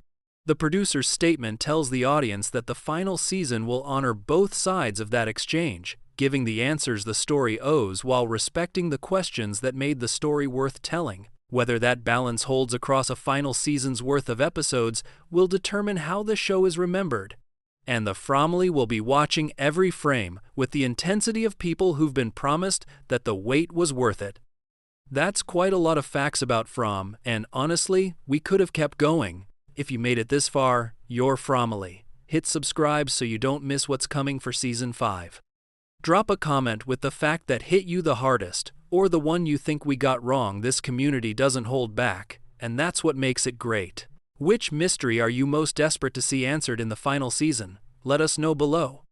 The producer's statement tells the audience that the final season will honor both sides of that exchange, giving the answers the story owes while respecting the questions that made the story worth telling. Whether that balance holds across a final season's worth of episodes will determine how the show is remembered. And the Fromily will be watching every frame with the intensity of people who've been promised that the wait was worth it. That's quite a lot of facts about From, and honestly, we could have kept going. If you made it this far, you're Fromily. Hit subscribe so you don't miss what's coming for Season 5. Drop a comment with the fact that hit you the hardest, or the one you think we got wrong. This community doesn't hold back, and that's what makes it great. Which mystery are you most desperate to see answered in the final season? Let us know below.